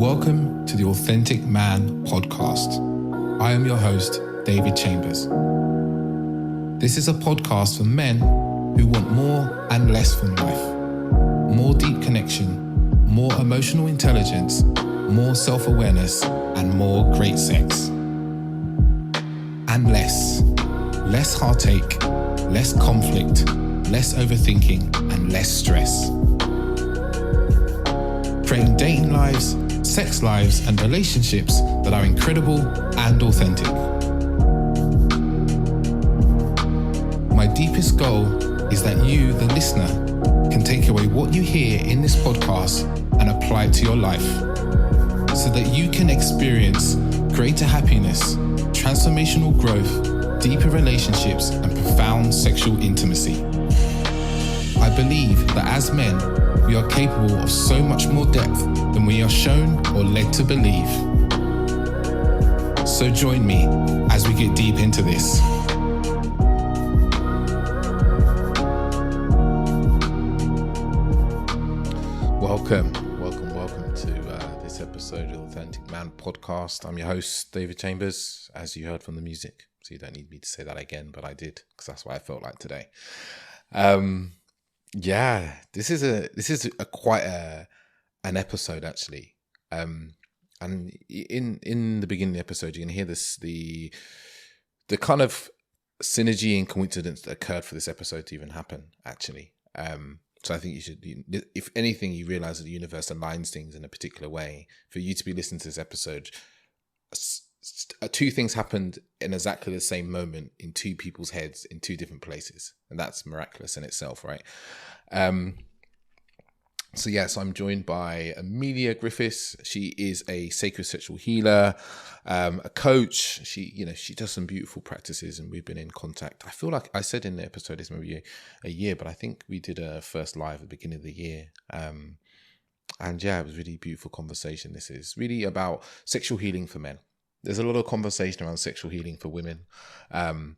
Welcome to the Authentic Man podcast. I am your host, David Chambers. This is a podcast for men who want more and less from life. More deep connection, more emotional intelligence, more self-awareness, and more great sex. And less heartache, less conflict, less overthinking, and less stress. Creating dating lives, sex lives, and relationships that are incredible and authentic. My deepest goal is that you, the listener, can take away what you hear in this podcast and apply it to your life so that you can experience greater happiness, transformational growth, deeper relationships, and profound sexual intimacy. I believe that as men, we are capable of so much more depth than we are shown or led to believe. So join me as we get deep into this. Welcome to this episode of the Authentic Man podcast. I'm your host, David Chambers, as you heard from the music. So you don't need me to say that again, but I did, because that's what I felt like today. Yeah, this is quite an episode actually. And in the beginning of the episode, you're gonna hear the kind of synergy and coincidence that occurred for this episode to even happen actually. So I think you should, if anything, you realize that the universe aligns things in a particular way. For you to be listening to this episode, two things happened in exactly the same moment in two people's heads in two different places, and that's miraculous in itself, right? So I'm joined by Amelia Griffiths. She is a sacred sexual healer, a coach. She does some beautiful practices, and we've been in contact. I feel like I said in the episode it's maybe a year, but I think we did a first live at the beginning of the year. And yeah, it was a really beautiful conversation. This is really about sexual healing for men. There's a lot of conversation around sexual healing for women. And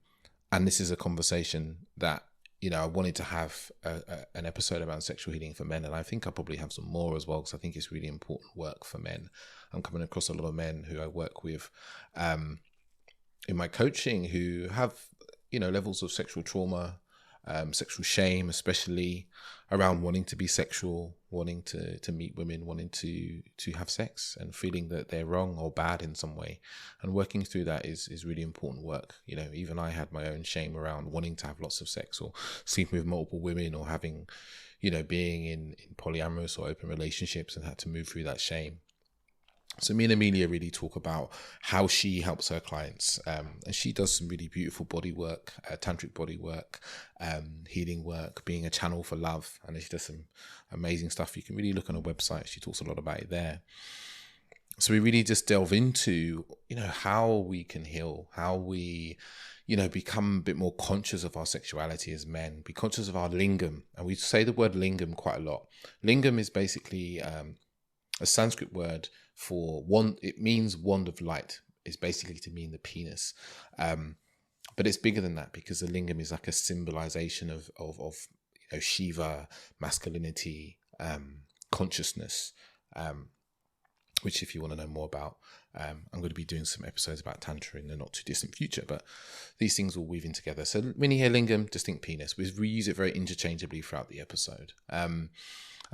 this is a conversation that, I wanted to have an episode around sexual healing for men. And I think I'll probably have some more as well, because I think it's really important work for men. I'm coming across a lot of men who I work with in my coaching who have, levels of sexual trauma, sexual shame, especially around wanting to be sexual, wanting to meet women, wanting to have sex, and feeling that they're wrong or bad in some way. And working through that is really important work. Even I had my own shame around wanting to have lots of sex or sleeping with multiple women or having, being in polyamorous or open relationships, and had to move through that shame. So me and Amelia really talk about how she helps her clients, and she does some really beautiful body work, tantric body work, healing work, being a channel for love, and she does some amazing stuff. You can really look on her website. She talks a lot about it there. So we really just delve into, how we can heal, how we, become a bit more conscious of our sexuality as men, be conscious of our lingam. And we say the word lingam quite a lot. Lingam is basically a Sanskrit word for wand. It means wand of light. It's basically to mean the penis, but it's bigger than that, because the lingam is like a symbolization of Shiva, masculinity, consciousness, which if you want to know more about, I'm going to be doing some episodes about Tantra in the not too distant future, but these things all weave in together. So when you hear lingam, just think penis. We use it very interchangeably throughout the episode.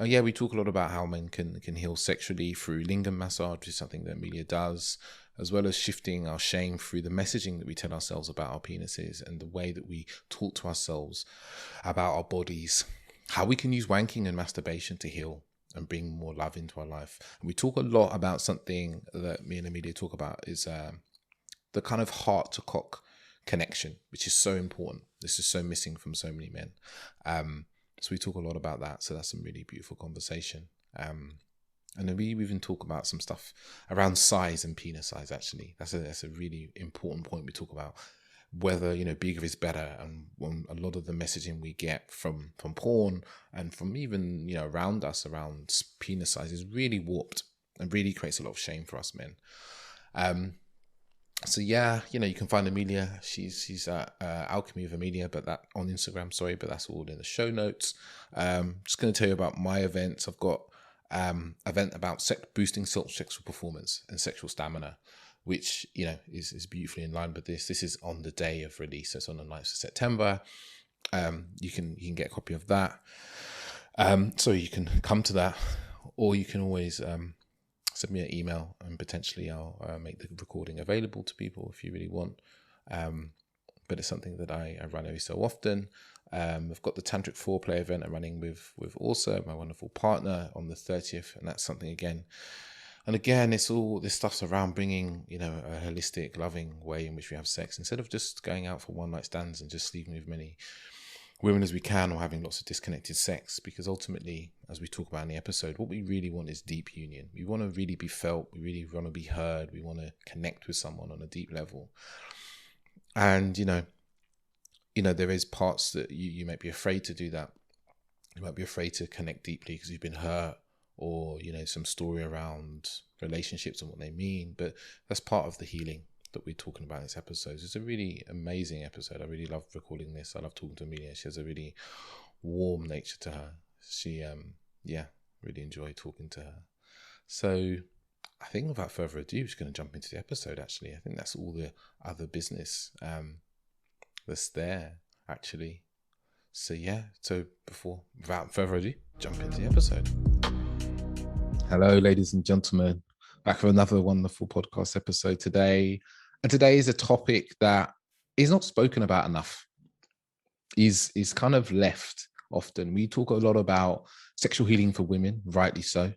We talk a lot about how men can heal sexually through lingam massage, which is something that Amelia does, as well as shifting our shame through the messaging that we tell ourselves about our penises and the way that we talk to ourselves about our bodies, how we can use wanking and masturbation to heal and bring more love into our life. And we talk a lot about something that me and Amelia talk about is the kind of heart to cock connection, which is so important. This is so missing from so many men. So we talk a lot about that. So that's some really beautiful conversation. And then we even talk about some stuff around size and penis size, actually. That's a really important point. We talk about whether, bigger is better. And a lot of the messaging we get from porn and from even, around us, around penis size is really warped and really creates a lot of shame for us men. So yeah, you can find Amelia. She's at Alchemy of Amelia, but that on Instagram, but that's all in the show notes. Just going to tell you about my events. I've got event about boosting sexual performance and sexual stamina, which, you know, is beautifully in line with this. This is on the day of release. So it's on the 9th of September. You can get a copy of that. So you can come to that, or you can always send me an email, and potentially I'll make the recording available to people if you really want. But it's something that I run every so often. I've got the Tantric Foreplay event I'm running with also my wonderful partner on the 30th, and that's something again. And again, it's all this stuff's around bringing, you know, a holistic, loving way in which we have sex, instead of just going out for one night stands and just sleeping with many women as we can, or having lots of disconnected sex. Because ultimately, as we talk about in the episode, what we really want is deep union. We want to really be felt. We really want to be heard. We want to connect with someone on a deep level. And, you know, there is parts that you might be afraid to do that. You might be afraid to connect deeply because you've been hurt, or, you know, some story around relationships and what they mean. But that's part of the healing that we're talking about in this episode. It's a really amazing episode. I really love recording this. I love talking to Amelia. She has a really warm nature to her. She, really enjoy talking to her. So I think without further ado, we're just going to jump into the episode, actually. I think that's all the other business that's there, actually. So without further ado, jump into the episode. Hello, ladies and gentlemen. Back for another wonderful podcast episode today. And today is a topic that is not spoken about enough. Is kind of left often. We talk a lot about sexual healing for women, rightly so.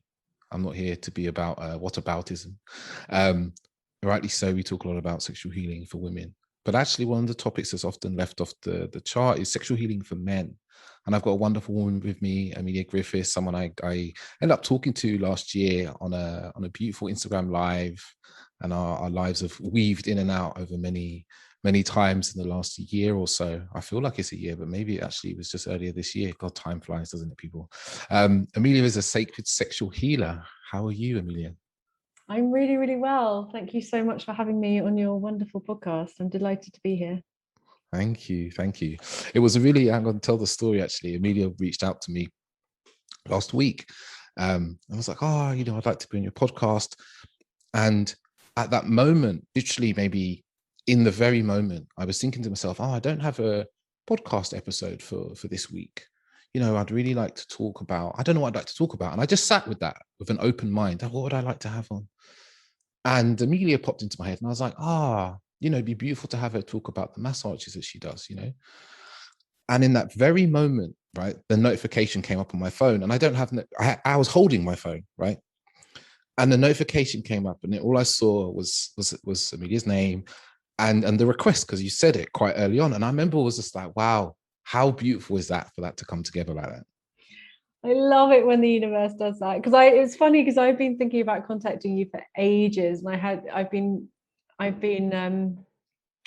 I'm not here to be about whataboutism. Rightly so, we talk a lot about sexual healing for women. But actually, one of the topics that's often left off the chart is sexual healing for men. And I've got a wonderful woman with me, Amelia Griffiths, someone I ended up talking to last year on a beautiful Instagram live. And our lives have weaved in and out over many times in the last year or so. I feel like it's a year, but maybe it actually was just earlier this year. God, time flies, doesn't it, people? Amelia is a sacred sexual healer. How are you, Amelia? I'm really, really well. Thank you so much for having me on your wonderful podcast. I'm delighted to be here. Thank you. It was I'm going to tell the story, actually. Amelia reached out to me last week. I was like, I'd like to be on your podcast. And at that moment, literally maybe in the very moment, I was thinking to myself, I don't have a podcast episode for this week. I'd really like to talk about, I don't know what I'd like to talk about. And I just sat with that with an open mind. What would I like to have on? And Amelia popped into my head, and I was like, it'd be beautiful to have her talk about the massages that she does, And in that very moment, right, the notification came up on my phone, and I was holding my phone, right? And the notification came up, and all I saw was Amelia's name and the request, because you said it quite early on. And I remember it was just like, wow, how beautiful is that for that to come together like that? I love it when the universe does that, because it's funny because I've been thinking about contacting you for ages, and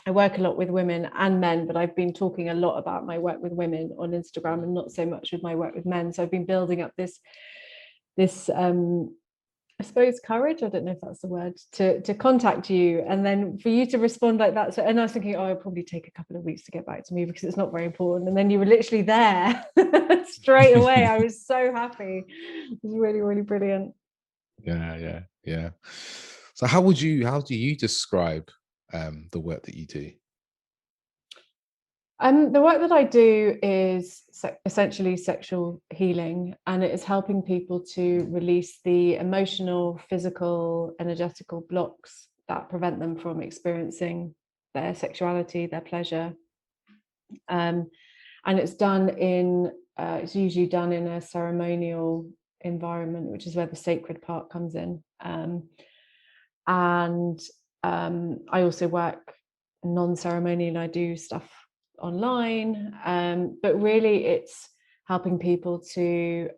I work a lot with women and men, but I've been talking a lot about my work with women on Instagram and not so much with my work with men. So I've been building up this I suppose courage, I don't know if that's the word, to contact you, and then for you to respond like that. So, and I was thinking, it'll probably take a couple of weeks to get back to me because it's not very important. And then you were literally there straight away. I was so happy. It was really, really brilliant. Yeah. So how do you describe the work that you do? The work that I do is essentially sexual healing, and it is helping people to release the emotional, physical, energetical blocks that prevent them from experiencing their sexuality, their pleasure. And it's it's usually done in a ceremonial environment, which is where the sacred part comes in. I also work non-ceremonial. I do stuff online, but really it's helping people to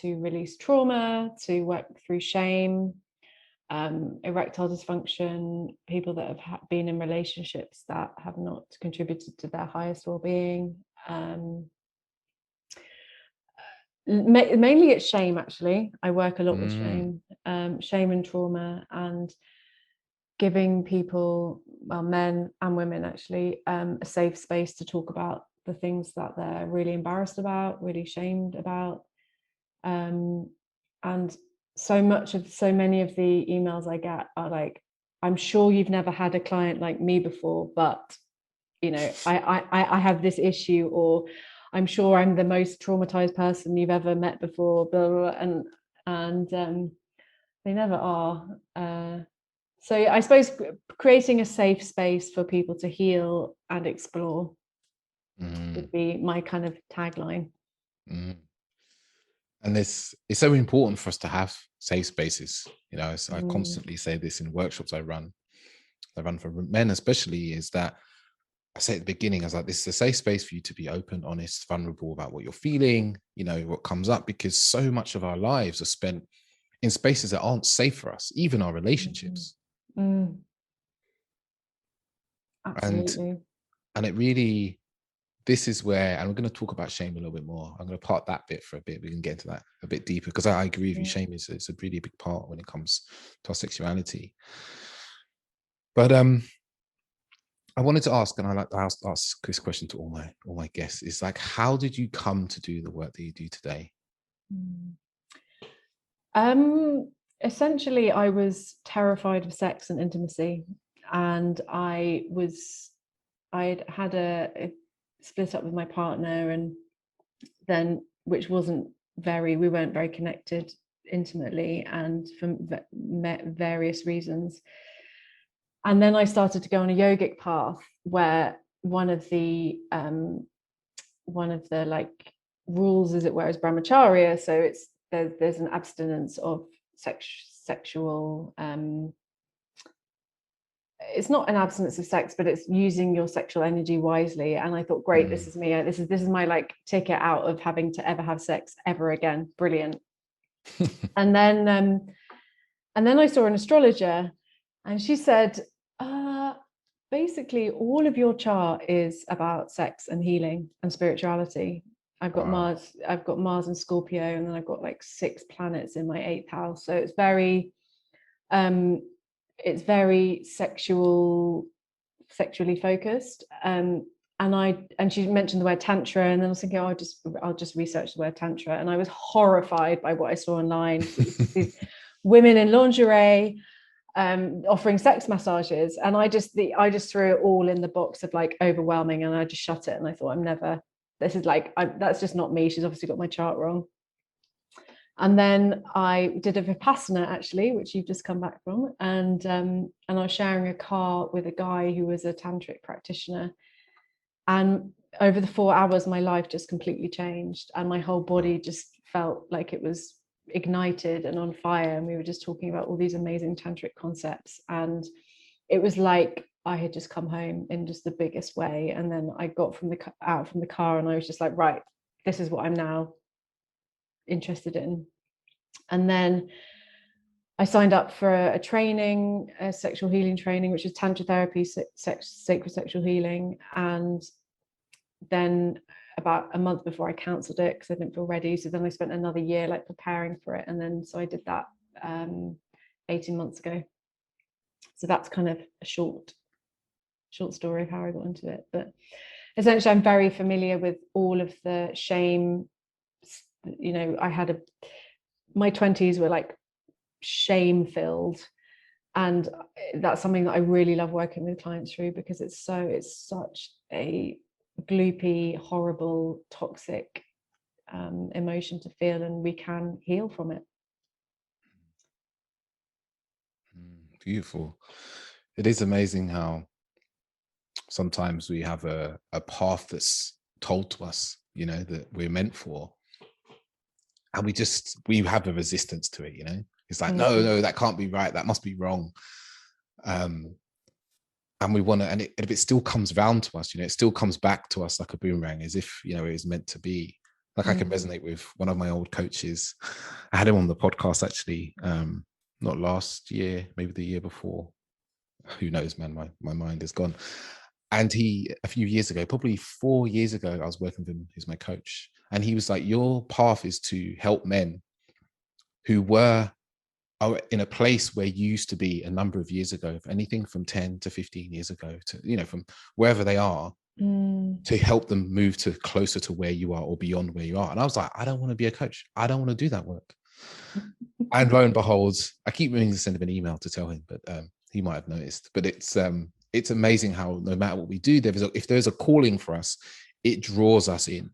release trauma, to work through shame, erectile dysfunction, people that have been in relationships that have not contributed to their highest well-being. Mainly it's shame, actually. I work a lot with shame and trauma, and giving people, well, men and women actually, a safe space to talk about the things that they're really embarrassed about, really shamed about, And so many of the emails I get are like, I'm sure you've never had a client like me before, but you know, I have this issue, or I'm sure I'm the most traumatized person you've ever met before, blah, blah, blah. And they never are. So I suppose creating a safe space for people to heal and explore would be my kind of tagline. And it's so important for us to have safe spaces. You know, I constantly say this in workshops I run for men especially, is that I say at the beginning, I was like, this is a safe space for you to be open, honest, vulnerable about what you're feeling, you know, what comes up, because so much of our lives are spent in spaces that aren't safe for us, even our relationships. Absolutely. And it really, this is where, and we're going to talk about shame a little bit more. I'm going to part that bit for a bit. We can get into that a bit deeper, because I agree with you. Shame is a really big part when it comes to our sexuality. But I wanted to ask, and I like to ask this question to all my guests, is like, how did you come to do the work that you do today? Essentially, I was terrified of sex and intimacy, and I'd had a split up with my partner, and then we weren't very connected intimately, and for various reasons. And then I started to go on a yogic path, where one of the like rules, as it were, is brahmacharya. So there's an abstinence of sexual it's not an abstinence of sex, but it's using your sexual energy wisely. And I thought, great, this is me. This is my like ticket out of having to ever have sex ever again. Brilliant. And then I saw an astrologer, and she said, basically all of your chart is about sex and healing and spirituality. I've got Mars in Scorpio, and then I've got like 6 planets in my 8th house. So it's very sexually focused. And she mentioned the word tantra, and then I was thinking, I'll just research the word tantra. And I was horrified by what I saw online. These women in lingerie offering sex massages, and I just threw it all in the box of like overwhelming, and I just shut it. And I thought, that's just not me. She's obviously got my chart wrong. And then I did a Vipassana, actually, which you've just come back from, and I was sharing a car with a guy who was a tantric practitioner, and over the 4 hours my life just completely changed, and my whole body just felt like it was ignited and on fire. And we were just talking about all these amazing tantric concepts, and it was like I had just come home in just the biggest way. And then I got out from the car, and I was just like, right, this is what I'm now interested in. And then I signed up for a training, a sexual healing training, which is tantra therapy, sacred sexual healing. And then about a month before, I cancelled it because I didn't feel ready. So then I spent another year like preparing for it. And then so I did that 18 months ago. So that's kind of a short story of how I got into it. But essentially, I'm very familiar with all of the shame. You know, my 20s were like shame filled, and that's something that I really love working with clients through, because it's such a gloopy, horrible, toxic emotion to feel, and we can heal from it. Beautiful. It is amazing how sometimes we have a path that's told to us, you know, that we're meant for, and we have a resistance to it, you know. It's like, no, that can't be right, that must be wrong. And we want to, and if it still comes round to us, you know, it still comes back to us like a boomerang, as if, you know, it was meant to be. Like I can resonate with one of my old coaches. I had him on the podcast actually, not last year, maybe the year before. Who knows, man? My mind is gone. And a few years ago, probably 4 years ago, I was working with him. He's my coach, and he was like, "Your path is to help men who are in a place where you used to be a number of years ago, anything from 10 to 15 years ago, to, you know, from wherever they are, to help them move to closer to where you are or beyond where you are. And I was like, I don't want to be a coach. I don't want to do that work. And lo and behold, I keep meaning to send him an email to tell him, but he might have noticed. But it's amazing how no matter what we do, if there's a calling for us, it draws us in.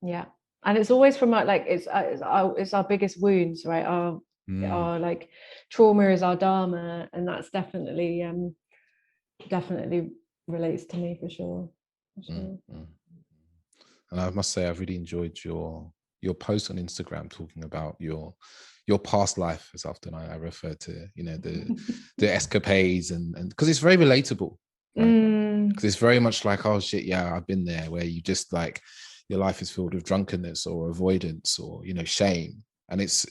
Yeah, and it's always from like it's our biggest wounds, right? Our like trauma is our dharma, and that's definitely relates to me for sure. And I must say, I've really enjoyed your post on Instagram talking about your past life, as often I refer to, you know, the escapades, and because it's very relatable, right? Because it's very much like, oh shit, yeah, I've been there, where you just like your life is filled with drunkenness or avoidance or, you know, shame. And it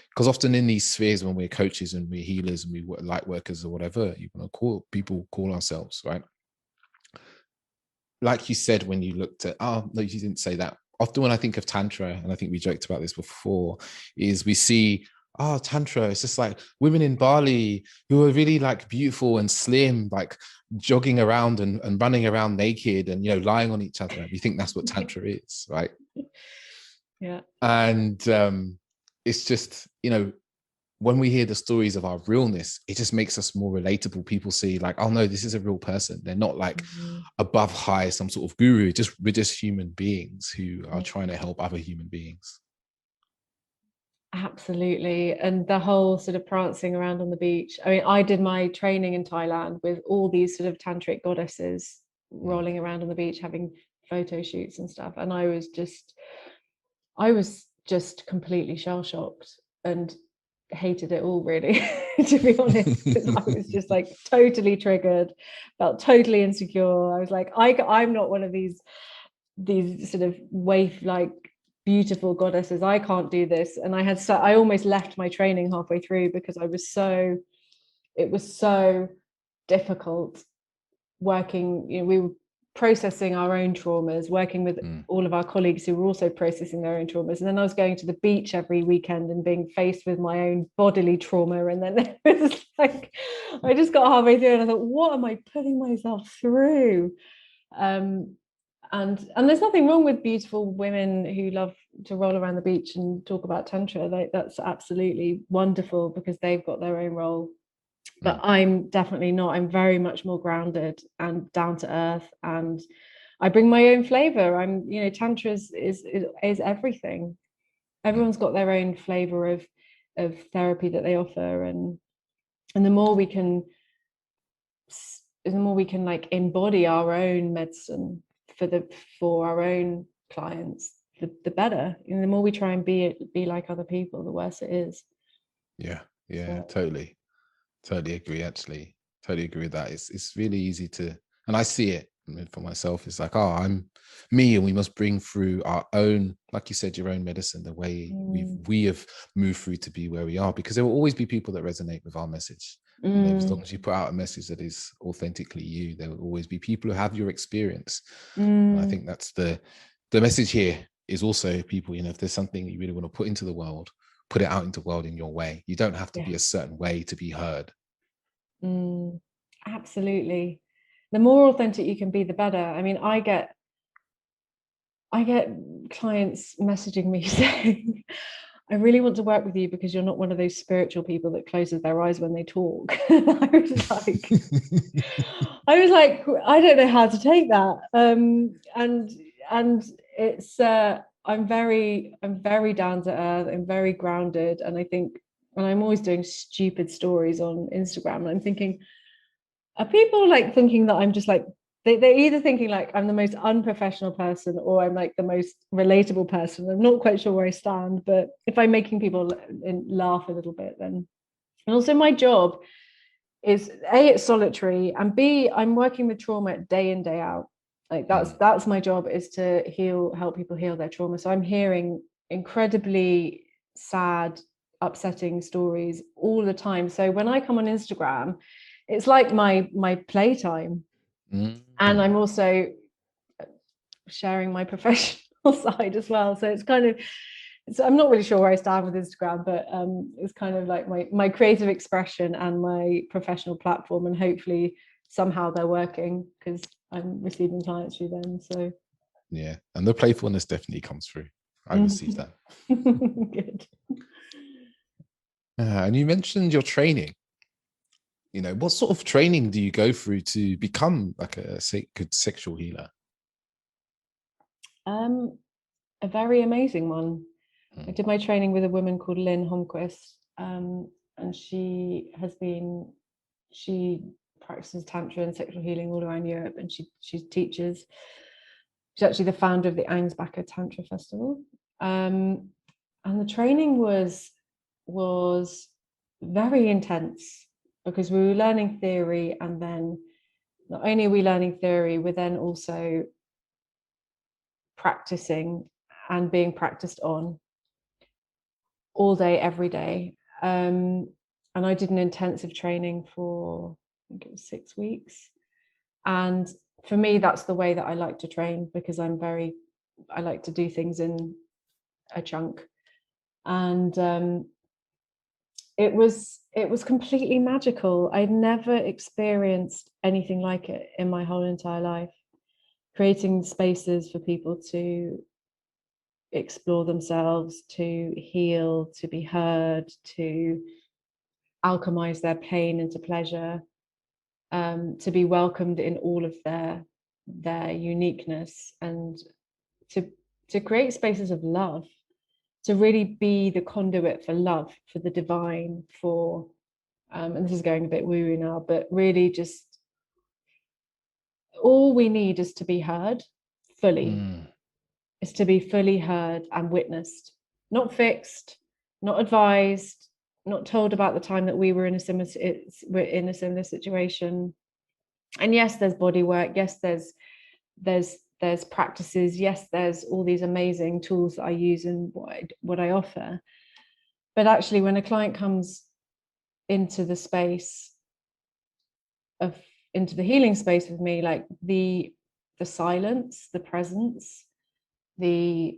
because often in these spheres, when we're coaches and we're healers and we light workers or whatever you want to call ourselves, right? Like you said, when you looked at, oh no, you didn't say that. Often when I think of Tantra, and I think we joked about this before, is we see, oh, Tantra, it's just like women in Bali who are really like beautiful and slim, like jogging around and running around naked and, you know, lying on each other. We think that's what Tantra is, right? Yeah. And it's just, you know, when we hear the stories of our realness, it just makes us more relatable. People see like, oh no, this is a real person. They're not like above high, some sort of guru. We're just human beings who are trying to help other human beings. Absolutely. And the whole sort of prancing around on the beach. I mean, I did my training in Thailand with all these sort of tantric goddesses rolling around on the beach, having photo shoots and stuff. And I was just completely shell-shocked and hated it all, really, to be honest, because I was just like totally triggered, felt totally insecure. I was like, I'm not one of these sort of waif like beautiful goddesses. I can't do this. And I almost left my training halfway through because it was so difficult working. You know, we were processing our own traumas, working with all of our colleagues who were also processing their own traumas. And then I was going to the beach every weekend and being faced with my own bodily trauma. And then it was like, I just got halfway through and I thought, what am I putting myself through? And there's nothing wrong with beautiful women who love to roll around the beach and talk about Tantra. Like, that's absolutely wonderful because they've got their own role. But I'm definitely not. I'm very much more grounded and down to earth, and I bring my own flavor. You know, Tantra is everything. Everyone's got their own flavor of therapy that they offer, and the more we can like embody our own medicine for our own clients, the better. And the more we try and be like other people, the worse it is. Yeah, totally agree. Actually, totally agree with that. It's really easy to, and I see it for myself. It's like, oh, I'm me, and we must bring through our own, like you said, your own medicine, the way we have moved through to be where we are, because there will always be people that resonate with our message. You know, as long as you put out a message that is authentically you, there will always be people who have your experience. And I think that's the message here is also, people, you know, if there's something you really want to put into the world, put it out into the world in your way. You don't have to be a certain way to be heard. Absolutely. The more authentic you can be, the better. I mean, I get clients messaging me saying, I really want to work with you because you're not one of those spiritual people that closes their eyes when they talk. I was like, I don't know how to take that. And it's I'm very down to earth. I'm very grounded, and I think, and I'm always doing stupid stories on Instagram, and I'm thinking, are people like thinking that I'm just like, they're either thinking like I'm the most unprofessional person or I'm like the most relatable person. I'm not quite sure where I stand, but if I'm making people laugh a little bit, then. And also, my job is A, it's solitary, and B, I'm working with trauma day in, day out. Like that's my job, is to help people heal their trauma. So I'm hearing incredibly sad, upsetting stories all the time. So when I come on Instagram, it's like my playtime. And I'm also sharing my professional side as well. So it's kind of, I'm not really sure where I stand with Instagram, but it's kind of like my creative expression and my professional platform. And hopefully somehow they're working because I'm receiving clients through them. So yeah, and the playfulness definitely comes through. I received that. Good. And you mentioned your training. You know, what sort of training do you go through to become like a good sexual healer? A very amazing one. I Mm. did my training with a woman called Lynn Holmquist, and she practices tantra and sexual healing all around Europe, and she teaches. She's actually the founder of the Angsbacher Tantra Festival, and the training was very intense because we were learning theory, and then not only are we learning theory, we're then also practicing and being practiced on all day, every day. And I did an intensive training for, I think it was 6 weeks. And for me, that's the way that I like to train, because I like to do things in a chunk. And it was completely magical. I'd never experienced anything like it in my whole entire life. Creating spaces for people to explore themselves, to heal, to be heard, to alchemize their pain into pleasure, to be welcomed in all of their uniqueness, and to create spaces of love, to really be the conduit for love, for the divine, for and this is going a bit woo-woo now, but really just all we need is to be heard fully, is to be fully heard and witnessed, not fixed, not advised, not told about the time that we were in a similar situation. And yes, there's body work, yes, there's practices, yes, there's all these amazing tools that I use and what I offer. But actually, when a client comes into the space of into the healing space with me, like the silence, the presence, the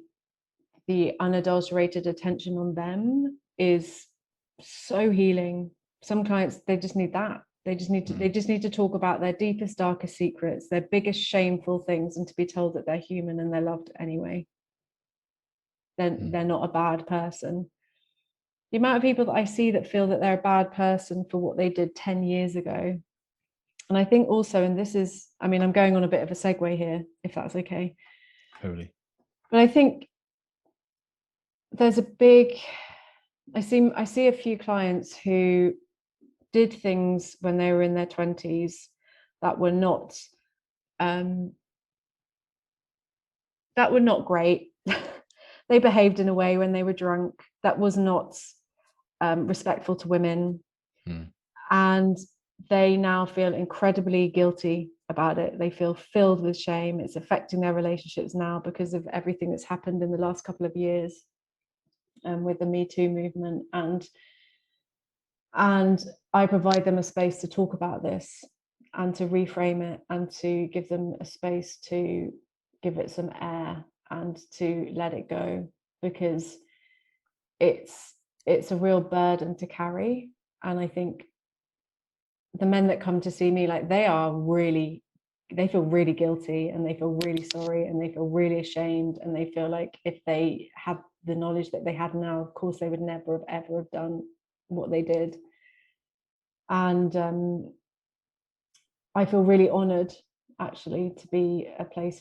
unadulterated attention on them is so healing. Some clients, they just need that. They just need to talk about their deepest, darkest secrets, their biggest shameful things, and to be told that they're human and they're loved anyway. They're not a bad person. The amount of people that I see that feel that they're a bad person for what they did 10 years ago. And I think also, and this is, I mean, I'm going on a bit of a segue here, if that's okay. Totally. But I think there's a big, I see a few clients who did things when they were in their 20s that were not great. They behaved in a way when they were drunk that was not respectful to women. And they now feel incredibly guilty about it. They feel filled with shame. It's affecting their relationships now because of everything that's happened in the last couple of years with the Me Too movement. And I provide them a space to talk about this and to reframe it and to give them a space to give it some air and to let it go, because it's a real burden to carry. And I think the men that come to see me, like, they feel really guilty, and they feel really sorry, and they feel really ashamed, and they feel like if they had the knowledge that they had now, of course they would never have ever have done what they did. And I feel really honored, actually, to be a place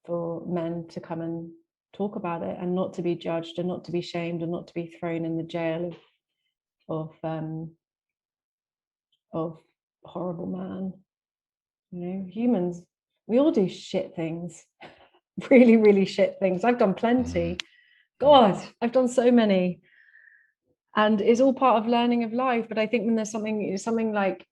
for men to come and talk about it, and not to be judged, and not to be shamed, and not to be thrown in the jail of horrible man. You know, humans, we all do shit things. Really, really shit things. I've done plenty. God, I've done so many. And it's all part of learning of life. But I think when there's something like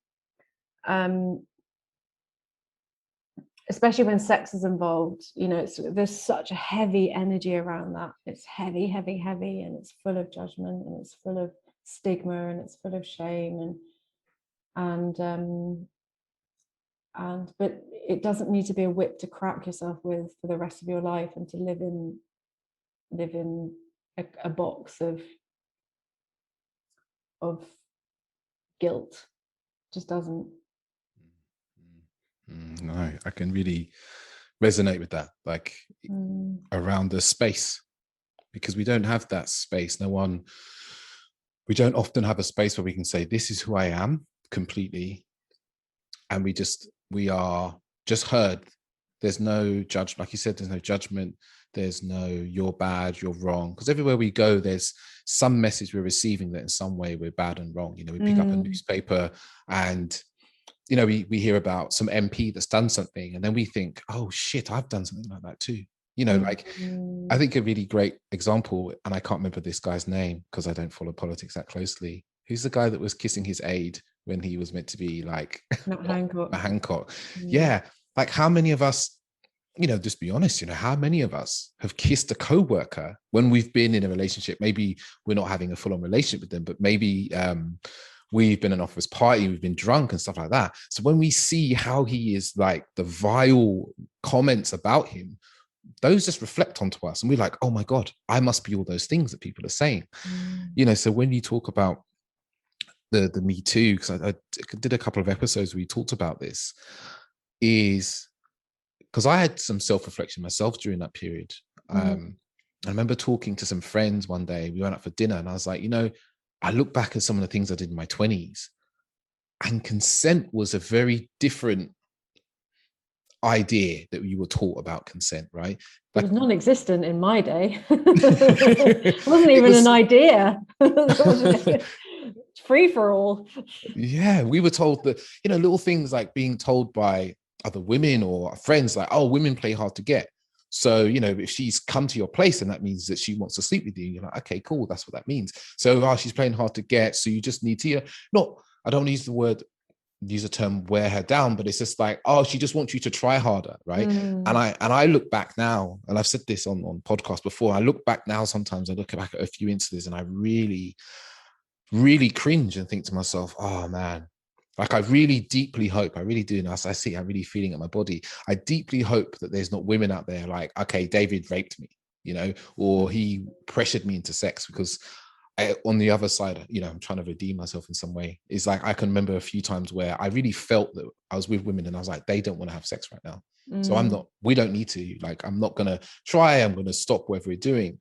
especially when sex is involved, you know, there's such a heavy energy around that. It's heavy, heavy, heavy, and it's full of judgment, and it's full of stigma, and it's full of shame, but it doesn't need to be a whip to crack yourself with for the rest of your life, and to live in a box of guilt. Just doesn't. No, I can really resonate with that, like around the space, because we don't have that space. We don't often have a space where we can say, this is who I am completely. And we are just heard. There's no judge, like you said, there's no judgment. There's no, you're bad, you're wrong. Because everywhere we go, there's some message we're receiving that in some way we're bad and wrong. You know, we pick up a newspaper and, you know, we hear about some MP that's done something, and then we think, oh shit, I've done something like that too. You know, like, I think a really great example, and I can't remember this guy's name because I don't follow politics that closely. Who's the guy that was kissing his aide when he was meant to be like Matt Hancock? Matt Hancock. Yeah. Like, how many of us, you know, just be honest, you know, how many of us have kissed a co-worker when we've been in a relationship? Maybe we're not having a full-on relationship with them, but maybe we've been in an office party, we've been drunk and stuff like that. So when we see how he is, like, the vile comments about him, those just reflect onto us, and we're like, oh my God, I must be all those things that people are saying. You know, so when you talk about the Me Too, because I did a couple of episodes where we talked about this, is because I had some self-reflection myself during that period. I remember talking to some friends one day, we went out for dinner, and I was like, you know, I look back at some of the things I did in my 20s, and consent was a very different idea that you were taught about consent, right? Like, it was non-existent in my day. It wasn't even an idea. Free for all. Yeah, we were told that, you know, little things like being told by other women or friends, like, oh, women play hard to get. So, you know, if she's come to your place, and that means that she wants to sleep with you, you're like, okay, cool, that's what that means. So, oh, she's playing hard to get, so you just need to, you know, I don't use the term wear her down, but it's just like, oh, she just wants you to try harder, right? And I look back now, and I've said this on podcasts before, I look back now, sometimes I look back at a few instances, and I really cringe and think to myself, oh man, like, I really deeply hope, I really do, and as I see, I'm really feeling it in my body, I deeply hope that there's not women out there like, okay, David raped me, you know, or he pressured me into sex, because on the other side, you know, I'm trying to redeem myself in some way. It's like, I can remember a few times where I really felt that I was with women and I was like, they don't want to have sex right now. So we don't need to, like, I'm not going to try, I'm going to stop whatever we're doing.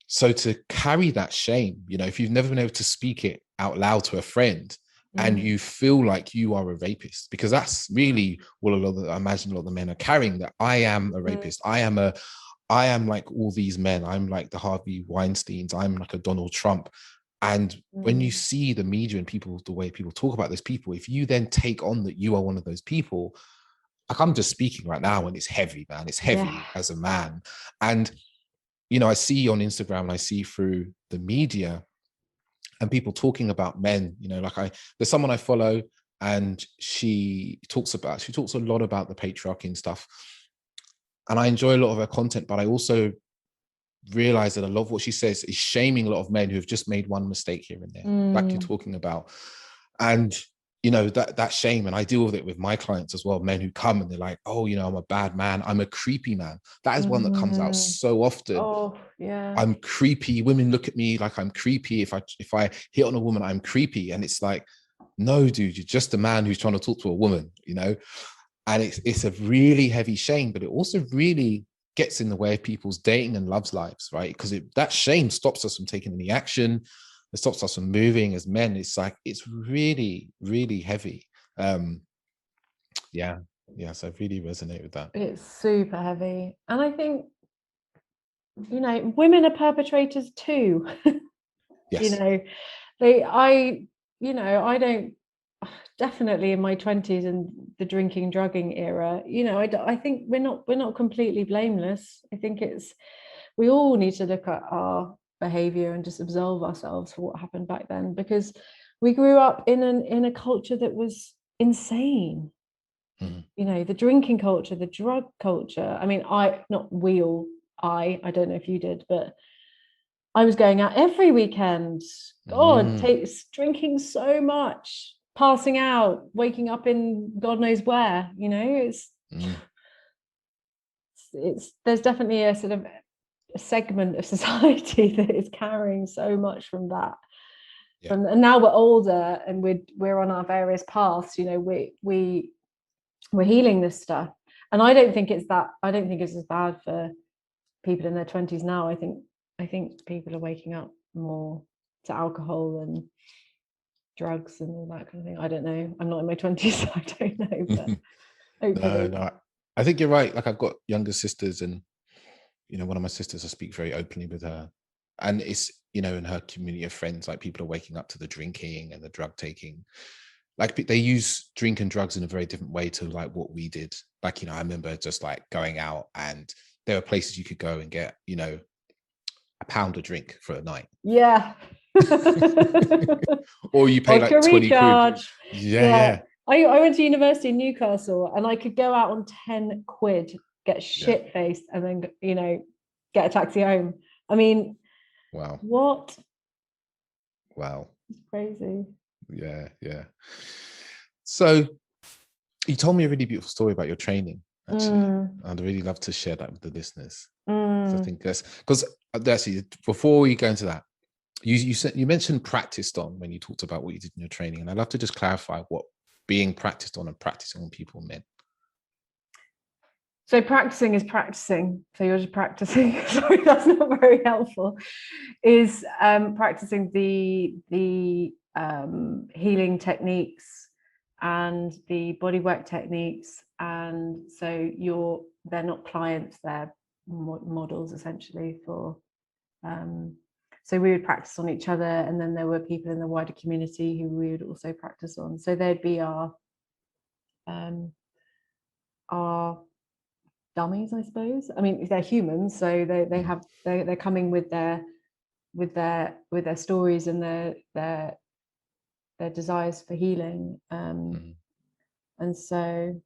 So to carry that shame, you know, if you've never been able to speak it out loud to a friend, and you feel like you are a rapist, because that's really what I imagine a lot of the men are carrying, that I am a rapist. I am like all these men. I'm like the Harvey Weinsteins. I'm like a Donald Trump. And when you see the media and people, the way people talk about those people, if you then take on that you are one of those people, like, I'm just speaking right now, and it's heavy, man. It's heavy as a man. And, you know, I see on Instagram, and I see through the media, and people talking about men, you know, like, there's someone I follow, and she talks a lot about the patriarchy and stuff. And I enjoy a lot of her content, but I also realize that a lot of what she says is shaming a lot of men who have just made one mistake here and there, like you're talking about. And, you know, that shame, and I deal with it with my clients as well, men who come and they're like, oh, you know, I'm a bad man, I'm a creepy man. That is one that comes out so often. Oh yeah, I'm creepy. Women look at me like I'm creepy. If I hit on a woman, I'm creepy. And it's like, no, dude, you're just a man who's trying to talk to a woman, you know. And it's a really heavy shame, but it also really gets in the way of people's dating and love lives, right? Because that shame stops us from taking any action. It stops us from moving as men. It's like, it's really, really heavy. Yeah. So I really resonate with that. It's super heavy. And I think, you know, women are perpetrators too. Yes. You know, I don't, definitely in my 20s and the drinking, drugging era, you know, I think we're not completely blameless. I think we all need to look at our behavior and just absolve ourselves for what happened back then, because we grew up in a culture that was insane. You know, the drinking culture, the drug culture. I mean, I don't know if you did, but I was going out every weekend. God, drinking so much, passing out, waking up in God knows where, you know, there's definitely a sort of a segment of society that is carrying so much from that. And now we're older and we're on our various paths, you know, we we're healing this stuff. And I don't think it's as bad for people in their 20s now. I think people are waking up more to alcohol and drugs and all that kind of thing. I don't know. I'm not in my 20s, so I don't know. But hopefully. No, I think you're right. Like, I've got younger sisters, and one of my sisters, I speak very openly with her, and it's in her community of friends, like, people are waking up to the drinking and the drug taking. Like, they use drink and drugs in a very different way to like what we did. Like, I remember just like going out, and there were places you could go and get a pound of drink for a night. Yeah. Or you pay like 20 quid. Yeah. I went to university in Newcastle, and I could go out on 10 quid, get shit faced, and then get a taxi home. I mean, wow. What? Wow. It's crazy. Yeah. So you told me a really beautiful story about your training, actually. I'd really love to share that with the listeners. So I think that's because actually, before we go into that, you mentioned practiced on when you talked about what you did in your training, and I'd love to just clarify what being practiced on and practicing on people meant. So practicing is practicing. So you're just practicing. Sorry, that's not very helpful. Is practicing the healing techniques and the bodywork techniques, and so they're not clients, they're models essentially for. So we would practice on each other, and then there were people in the wider community who we would also practice on. So they'd be our dummies, I suppose. I mean, they're humans, so they're coming with their stories and their desires for healing, and so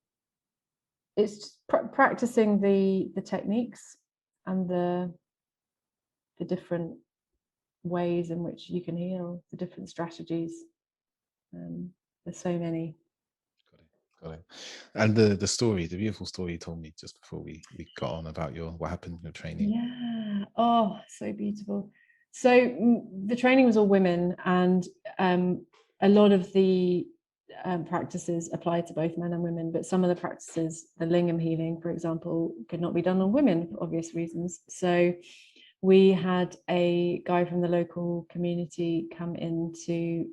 it's just practicing the techniques and the different ways in which you can heal, the different strategies. There's so many. Got it. And the beautiful story you told me just before we got on about what happened in your training. Yeah. Oh, so beautiful. So the training was all women, and a lot of the practices apply to both men and women, but some of the practices, the lingam healing, for example, could not be done on women for obvious reasons. So we had a guy from the local community come in to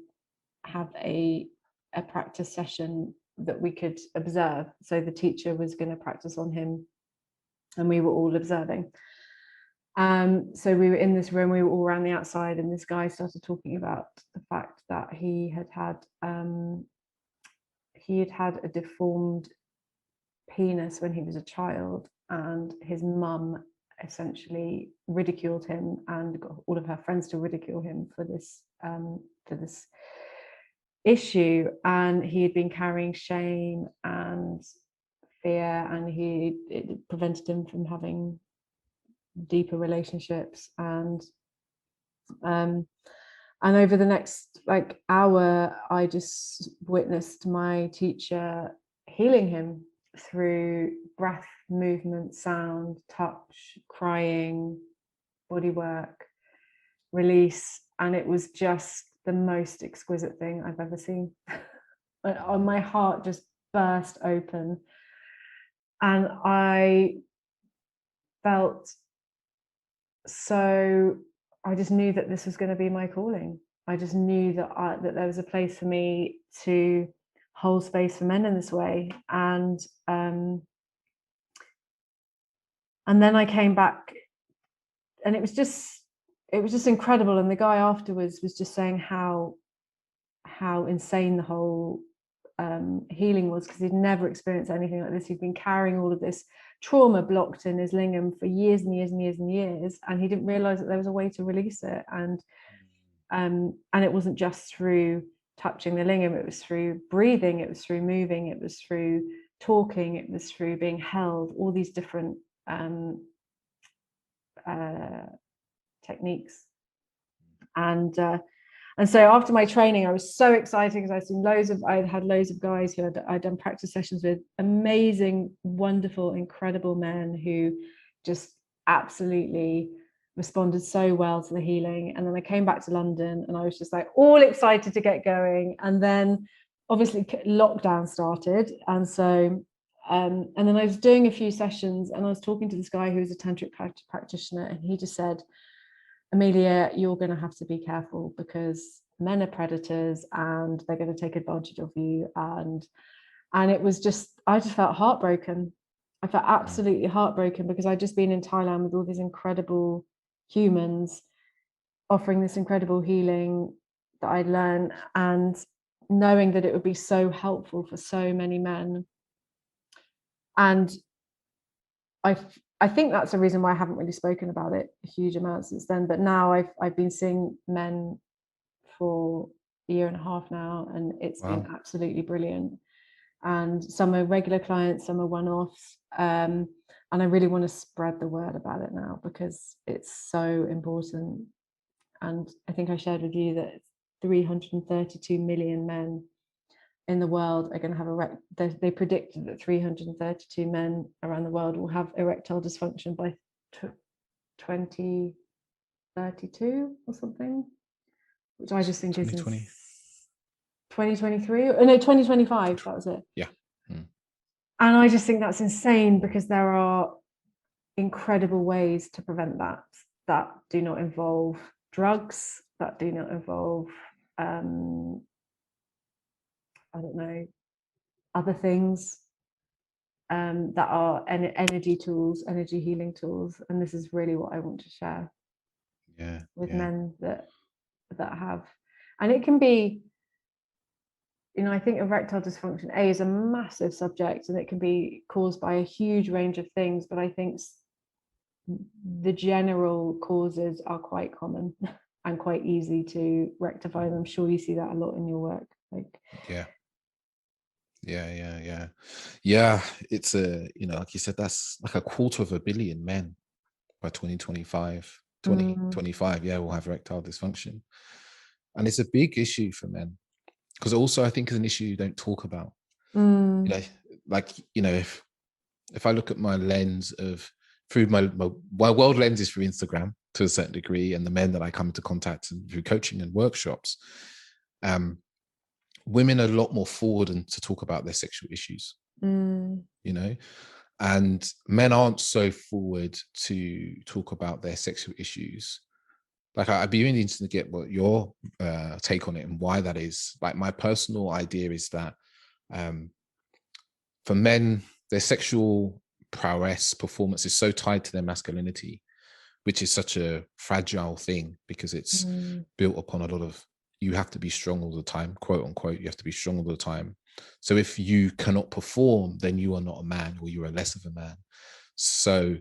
have a practice session that we could observe. So the teacher was going to practice on him, and we were all observing. So we were in this room, we were all around the outside, and this guy started talking about the fact that he had a deformed penis when he was a child, and his mum essentially ridiculed him and got all of her friends to ridicule him for this issue. And he had been carrying shame and fear, and it prevented him from having deeper relationships. And over the next hour, I just witnessed my teacher healing him through breath, movement, sound, touch, crying, body work, release. And it was just the most exquisite thing I've ever seen. My heart just burst open, and I felt so, I just knew that this was going to be my calling. I just knew that there was a place for me to hold space for men in this way. And then I came back, and it was just incredible. And the guy afterwards was just saying how insane the whole healing was, because he'd never experienced anything like this. He'd been carrying all of this trauma blocked in his lingam for years and years and years and years, and he didn't realize that there was a way to release it. And it wasn't just through touching the lingam, it was through breathing, it was through moving, it was through talking, it was through being held, all these different techniques. And so after my training, I was so excited, because I'd had loads of guys who I'd done practice sessions with, amazing, wonderful, incredible men who just absolutely responded so well to the healing. And then I came back to London, and I was just all excited to get going. And then obviously lockdown started. And so And then I was doing a few sessions, and I was talking to this guy who was a tantric practitioner, and he just said, Amelia, you're going to have to be careful because men are predators and they're going to take advantage of you. And it was just, I just felt heartbroken. I felt absolutely heartbroken because I'd just been in Thailand with all these incredible humans offering this incredible healing that I'd learned, and knowing that it would be so helpful for so many men. And I think that's the reason why I haven't really spoken about it a huge amount since then. But now I've been seeing men for a year and a half now, and it's been absolutely brilliant. And some are regular clients, some are one-offs. And I really want to spread the word about it now because it's so important. And I think I shared with you that 332 million men in the world are going to have they predicted that 332 men around the world will have erectile dysfunction by 2032 or something, which I just think 2020. is 2023. No, 2025. That was it. Yeah. And I just think that's insane because there are incredible ways to prevent that do not involve drugs, that do not involve I don't know, other things that are energy tools, energy healing tools. And this is really what I want to share with men that have. And it can be, I think erectile dysfunction is a massive subject, and it can be caused by a huge range of things. But I think the general causes are quite common and quite easy to rectify. And I'm sure you see that a lot in your work. Yeah. It's like you said, that's like 250 million men by 2025. We'll have erectile dysfunction, and it's a big issue for men because also I think it's an issue you don't talk about. If I look at my lens of through my world lens is through Instagram to a certain degree, and the men that I come into contact through coaching and workshops, women are a lot more forward and to talk about their sexual issues, and men aren't so forward to talk about their sexual issues. Like, I'd be really interested to get what your take on it and why that is. Like, my personal idea is that for men, their sexual prowess, performance is so tied to their masculinity, which is such a fragile thing because it's built upon a lot of, you have to be strong all the time, quote unquote, you have to be strong all the time. So if you cannot perform, then you are not a man, or you are less of a man. So,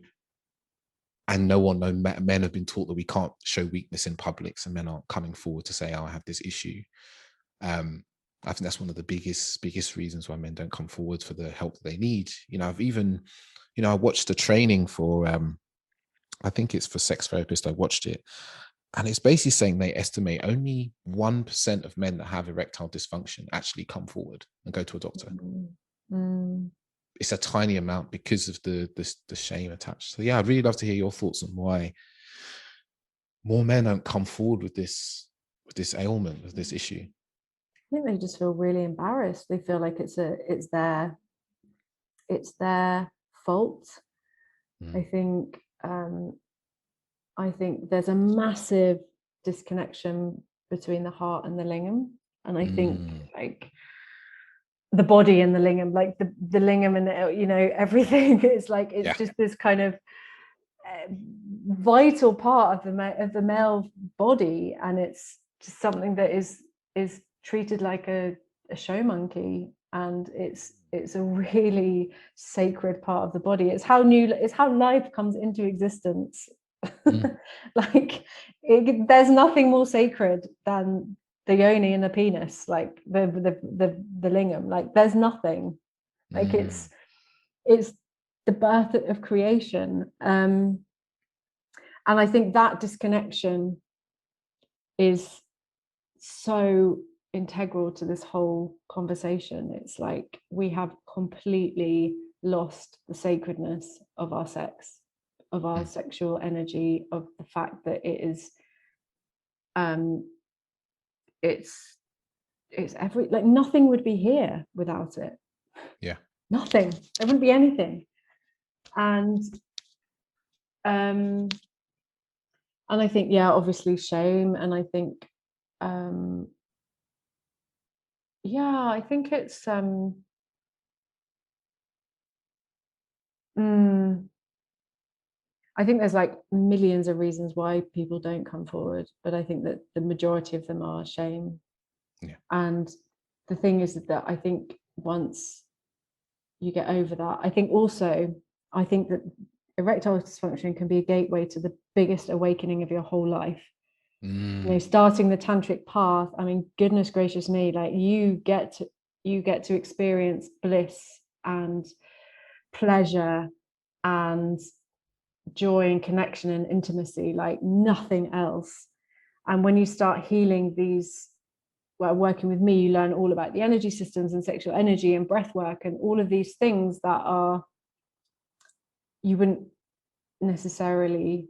and men have been taught that we can't show weakness in public, so men aren't coming forward to say, oh, I have this issue. I think that's one of the biggest reasons why men don't come forward for the help that they need. I watched the training for, I think it's for sex therapists. I watched it, and it's basically saying they estimate only 1% of men that have erectile dysfunction actually come forward and go to a doctor. It's a tiny amount because of the shame attached. So yeah, I'd really love to hear your thoughts on why more men don't come forward with this ailment, with this issue. I think they just feel really embarrassed. They feel like it's their fault. I think there's a massive disconnection between the heart and the lingam, and I think like the body and the lingam, like the lingam and everything. It's like it's just this kind of vital part of the male body, and it's just something that is treated like a show monkey, and it's a really sacred part of the body. It's how life comes into existence. Like there's nothing more sacred than the yoni and the penis, like the lingam. Like there's nothing. Like it's the birth of creation. And I think that disconnection is so integral to this whole conversation. It's like we have completely lost the sacredness of our sex, of our sexual energy, of the fact that it is it's nothing would be here without it. nothing. There wouldn't be anything. And I think, yeah, obviously shame. And I think, yeah, I think it's, I think there's like millions of reasons why people don't come forward, but I think that the majority of them are shame. Yeah. And the thing is that I think once you get over that, I think that erectile dysfunction can be a gateway to the biggest awakening of your whole life. You know, starting the tantric path, I mean, goodness gracious me, like you get to experience bliss and pleasure and joy and connection and intimacy like nothing else. And when you start healing these, well, working with me, you learn all about the energy systems and sexual energy and breath work and all of these things that are, you wouldn't necessarily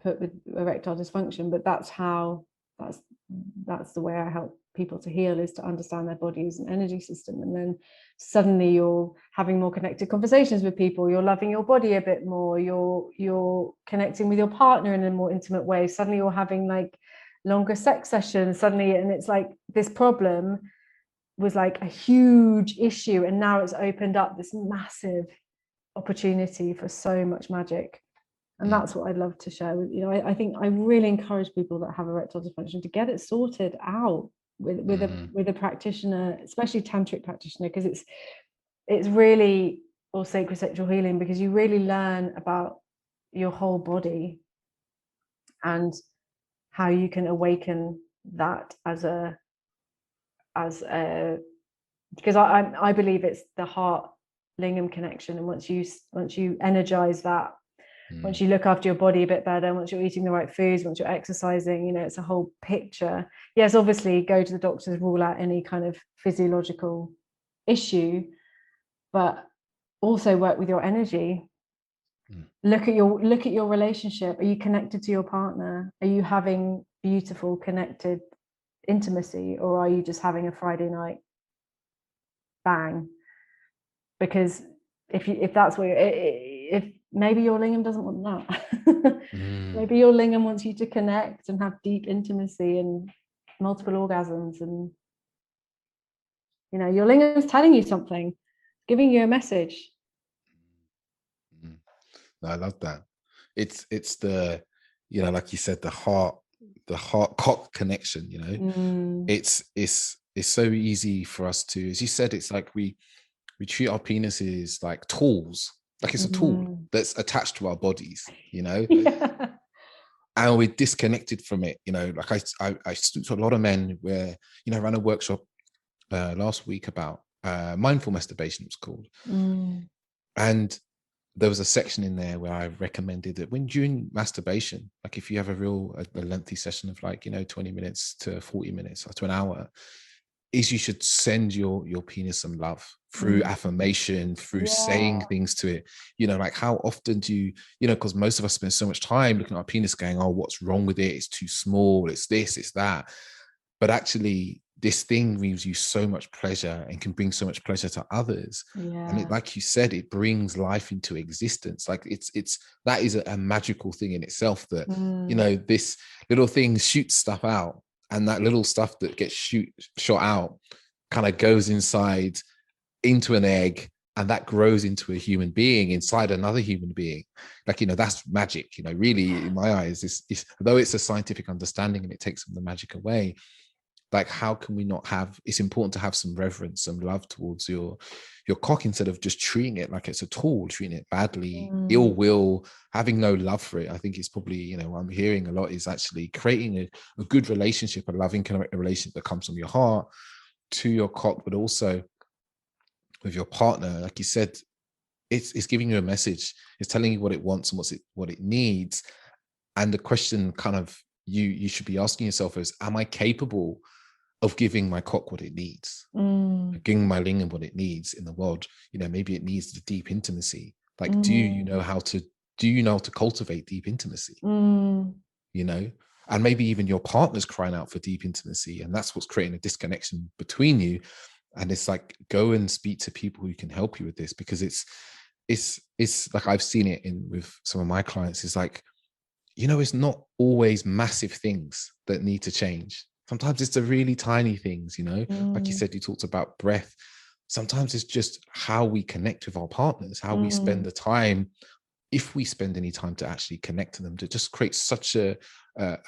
put with erectile dysfunction, but that's the way I help people to heal, is to understand their bodies and energy system. And then suddenly you're having more connected conversations with people, you're loving your body a bit more, you're connecting with your partner in a more intimate way, suddenly you're having like longer sex sessions suddenly, and it's like this problem was like a huge issue, and now it's opened up this massive opportunity for so much magic. And that's what I'd love to share with you. I think I really encourage people that have erectile dysfunction to get it sorted out with a practitioner, especially tantric practitioner, because it's really, or sacred sexual healing, because you really learn about your whole body and how you can awaken that because I believe it's the heart lingam connection. And once you energize that, once you look after your body a bit better, once you're eating the right foods, once you're exercising, you know, it's a whole picture. Yes, obviously go to the doctors, rule out any kind of physiological issue, but also work with your energy. Look at your relationship. Are you connected to your partner? Are you having beautiful connected intimacy, or are you just having a Friday night bang? Because if that's what if maybe your lingam doesn't want that. Maybe your lingam wants you to connect and have deep intimacy and multiple orgasms, and you know, your lingam's telling you something, giving you a message. I love that. It's the, you know, like you said, the heart cock connection, you know. It's so easy for us to, as you said, it's like we treat our penises like tools, like it's a tool that's attached to our bodies, you know. Yeah. And we're disconnected from it, you know. Like I speak to a lot of men where, you know, I ran a workshop last week about mindful masturbation, it was called. And there was a section in there where I recommended that when during masturbation, like if you have a lengthy session of like, you know, 20 minutes to 40 minutes or to an hour, is you should send your penis some love through affirmation, through saying things to it. You know, like how often do you know, because most of us spend so much time looking at our penis going, oh, what's wrong with it? It's too small. It's this, it's that. But actually, this thing brings you so much pleasure and can bring so much pleasure to others. And it, like you said, it brings life into existence. Like it's that is a magical thing in itself, that you know, this little thing shoots stuff out, and that little stuff that gets shot out kind of goes inside into an egg, and that grows into a human being inside another human being. Like, you know, that's magic, you know, really, in my eyes. Is though it's a scientific understanding and it takes some of the magic away, like how can we not have, it's important to have some reverence, some love towards your cock, instead of just treating it like it's a tool, treating it badly, ill will, having no love for it. I think it's probably, you know, what I'm hearing a lot is actually creating a good relationship, a loving kind of relationship that comes from your heart to your cock, but also with your partner. Like you said, it's giving you a message, it's telling you what it wants and what it needs. And the question kind of you should be asking yourself is, am I capable of giving my cock what it needs, giving my lingam what it needs in the world? You know, maybe it needs the deep intimacy. Like, do you know how to cultivate deep intimacy? You know, and maybe even your partner's crying out for deep intimacy, and that's what's creating a disconnection between you. And it's like, go and speak to people who can help you with this, because it's like, I've seen it in with some of my clients. It's like, it's not always massive things that need to change. Sometimes it's the really tiny things, like you said, you talked about breath. Sometimes it's just how we connect with our partners, how we spend the time, if we spend any time to actually connect to them, to just create such a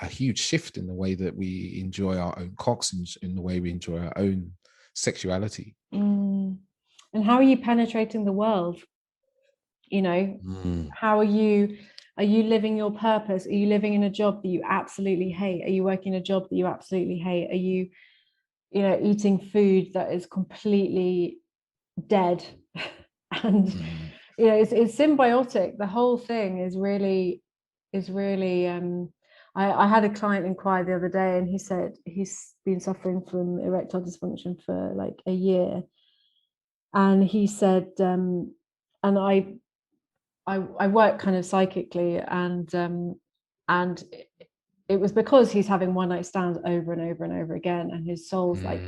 huge shift in the way that we enjoy our own cocks, and in the way we enjoy our own sexuality. And how are you penetrating the world? How are you living your purpose? Are you living in a job that you absolutely hate? Are you working a job that you absolutely hate? Are you eating food that is completely dead? And it's symbiotic. The whole thing is really I had a client inquire the other day, and he said he's been suffering from erectile dysfunction for like a year. And he said, and I work kind of psychically, and it was because he's having one night stands over and over and over again, and his soul's like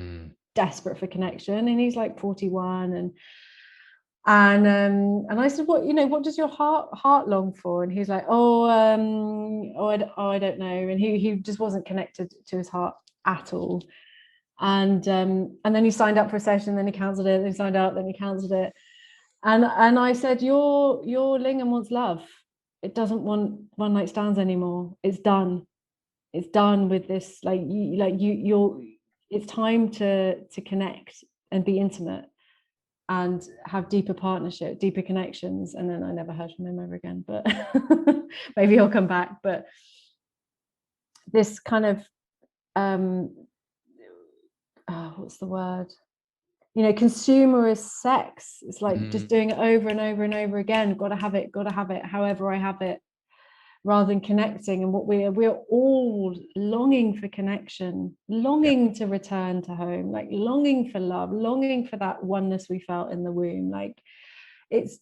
desperate for connection, and he's like 41, and I said, what does your heart long for? And he's like, I don't know. And he just wasn't connected to his heart at all. And then he signed up for a session, then he cancelled it, then he signed up, then he cancelled it. And I said, your lingam wants love. It doesn't want one night stands anymore. It's done. It's done with this. It's time to connect and be intimate and have deeper partnership, deeper connections. And then I never heard from him ever again, but maybe he'll come back. But this kind of what's the word? Consumerist sex. It's like just doing it over and over and over again. Gotta have it, however I have it, rather than connecting. And what we're all longing for connection, longing to return to home, like longing for love, longing for that oneness we felt in the womb. Like it's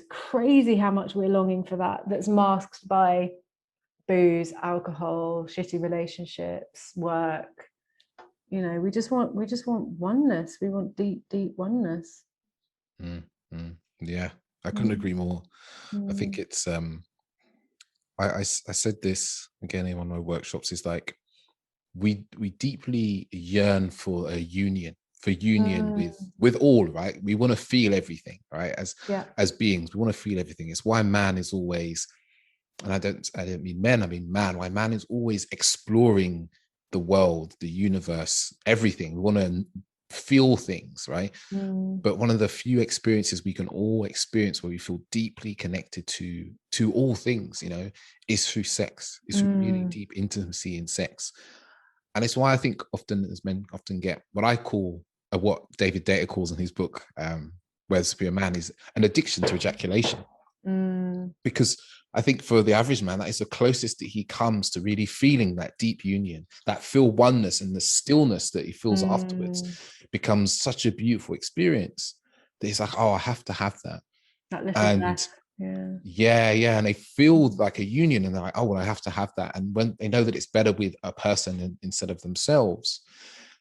crazy how much we're longing for that, that's masked by booze, alcohol, shitty relationships, work. We just want oneness. We want deep oneness. Yeah, I couldn't agree more. I think it's I said this again in one of my workshops, is like, we deeply yearn for a union, with all, right? We want to feel everything, right? As beings, we want to feel everything. It's why man is always, and I don't mean men, I mean man, why man is always exploring the world, the universe, everything. We want to feel things, right? But one of the few experiences we can all experience where we feel deeply connected to all things, is through sex. It's really deep intimacy in sex. And it's why I think often, as men often get what I call, what David Data calls in his book, Where's the Superior Man, is an addiction to ejaculation. Because I think for the average man, that is the closest that he comes to really feeling that deep union, that feel oneness, and the stillness that he feels afterwards becomes such a beautiful experience that he's like, oh, I have to have that. And yeah, and they feel like a union, and they're like, oh, well, I have to have that. And when they know that it's better with a person instead of themselves,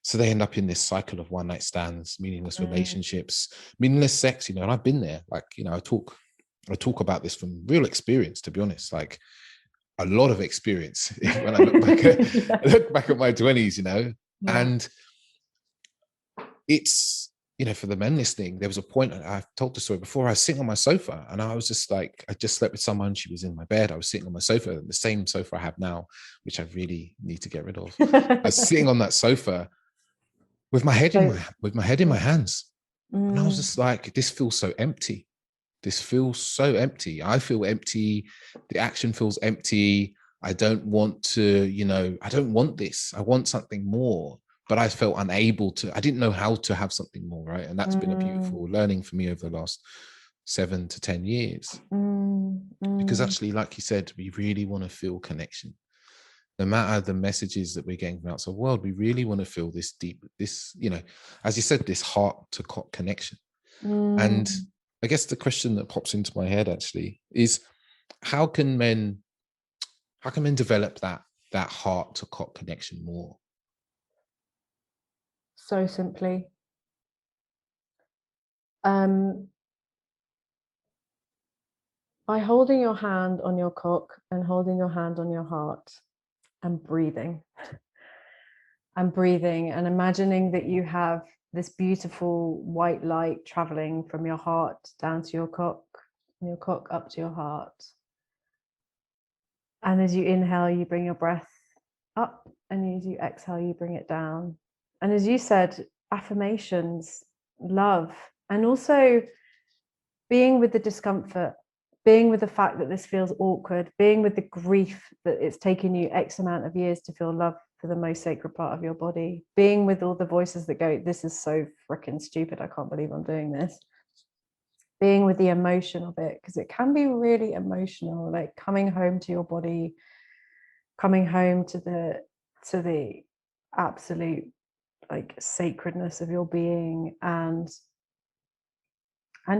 so they end up in this cycle of one night stands, meaningless relationships, meaningless sex. And I've been there. Like, I talk about this from real experience, to be honest, like a lot of experience when I look back I look back at my 20s, and it's, for the men listening, there was a point, I've told the story before, I was sitting on my sofa, and I was just like, I just slept with someone, she was in my bed, I was sitting on my sofa, the same sofa I have now, which I really need to get rid of. I was sitting on that sofa with my head in my hands, and I was just like, this feels so empty. This feels so empty. I feel empty. The action feels empty. I don't want to, I don't want this. I want something more. But I felt unable to, I didn't know how to have something more, right? And that's been a beautiful learning for me over the last 7 to 10 years. Because actually, like you said, we really want to feel connection. No matter the messages that we're getting from outside the world, we really want to feel this deep, this, as you said, this heart to cock connection. And I guess the question that pops into my head actually is, how can men develop that heart to cock connection more? So simply, By holding your hand on your cock and holding your hand on your heart and breathing and imagining that you have this beautiful white light traveling from your heart down to your cock and your cock up to your heart. And as you inhale, you bring your breath up, and as you exhale, you bring it down. And as you said, affirmations, love, and also being with the discomfort, being with the fact that this feels awkward, being with the grief that it's taken you X amount of years to feel love for the most sacred part of your body, being with all the voices that go, this is so freaking stupid, I can't believe I'm doing this. Being with the emotion of it, because it can be really emotional, like coming home to your body, coming home to the absolute like sacredness of your being. And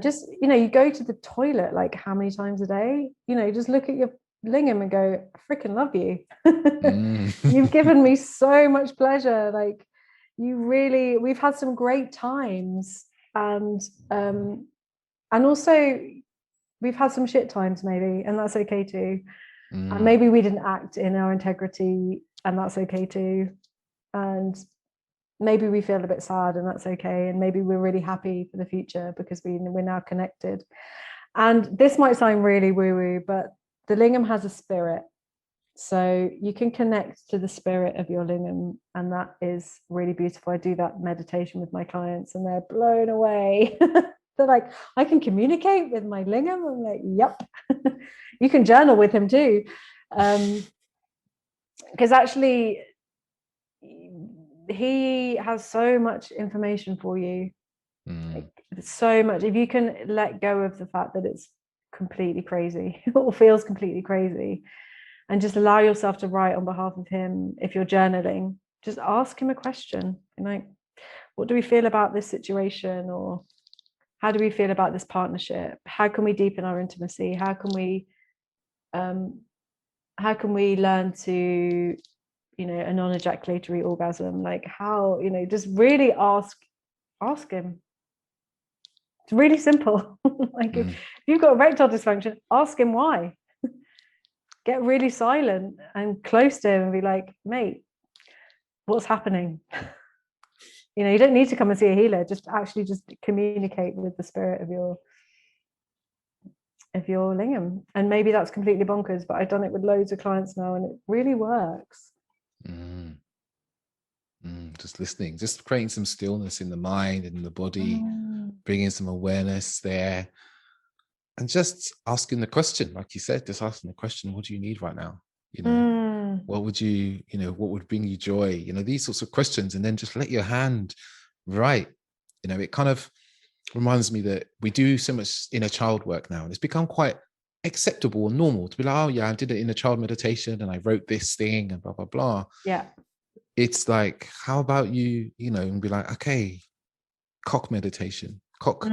just, you know, you go to the toilet like how many times a day, you know, just look at your lingam and go, I freaking love you. You've given me so much pleasure. Like, you really, we've had some great times, and also we've had some shit times maybe, and that's okay too. And maybe we didn't act in our integrity, and that's okay too. And maybe we feel a bit sad, and that's okay. And maybe we're really happy for the future because we're now connected. And this might sound really woo-woo, but the lingam has a spirit. So you can connect to the spirit of your lingam, and that is really beautiful. I do that meditation with my clients, and they're blown away. They're like, I can communicate with my lingam. I'm like, yep. You can journal with him too. Because actually, he has so much information for you. Like, so much. If you can let go of the fact that it's completely crazy or feels completely crazy, and just allow yourself to write on behalf of him. If you're journaling, just ask him a question, like, what do we feel about this situation? Or how do we feel about this partnership? How can we deepen our intimacy? How can we learn to, you know, a non-ejaculatory orgasm? Like, how, you know, just really ask him. It's really simple. Like, if you've got erectile dysfunction, ask him why. Get really silent and close to him and be like, mate, what's happening? You know, you don't need to come and see a healer. Just actually just communicate with the spirit of your lingam. And maybe that's completely bonkers, but I've done it with loads of clients now, and it really works. Just listening, just creating some stillness in the mind and in the body, bringing some awareness there, and just asking the question, like you said, just asking the question, what do you need right now? You know, what would you know, what would bring you joy? You know, these sorts of questions, and then just let your hand write. You know, it kind of reminds me that we do so much inner child work now, and it's become quite acceptable and normal to be like, oh yeah, I did an inner child meditation and I wrote this thing and blah blah blah. Yeah. It's like, how about you know, and be like, okay, cock meditation, cock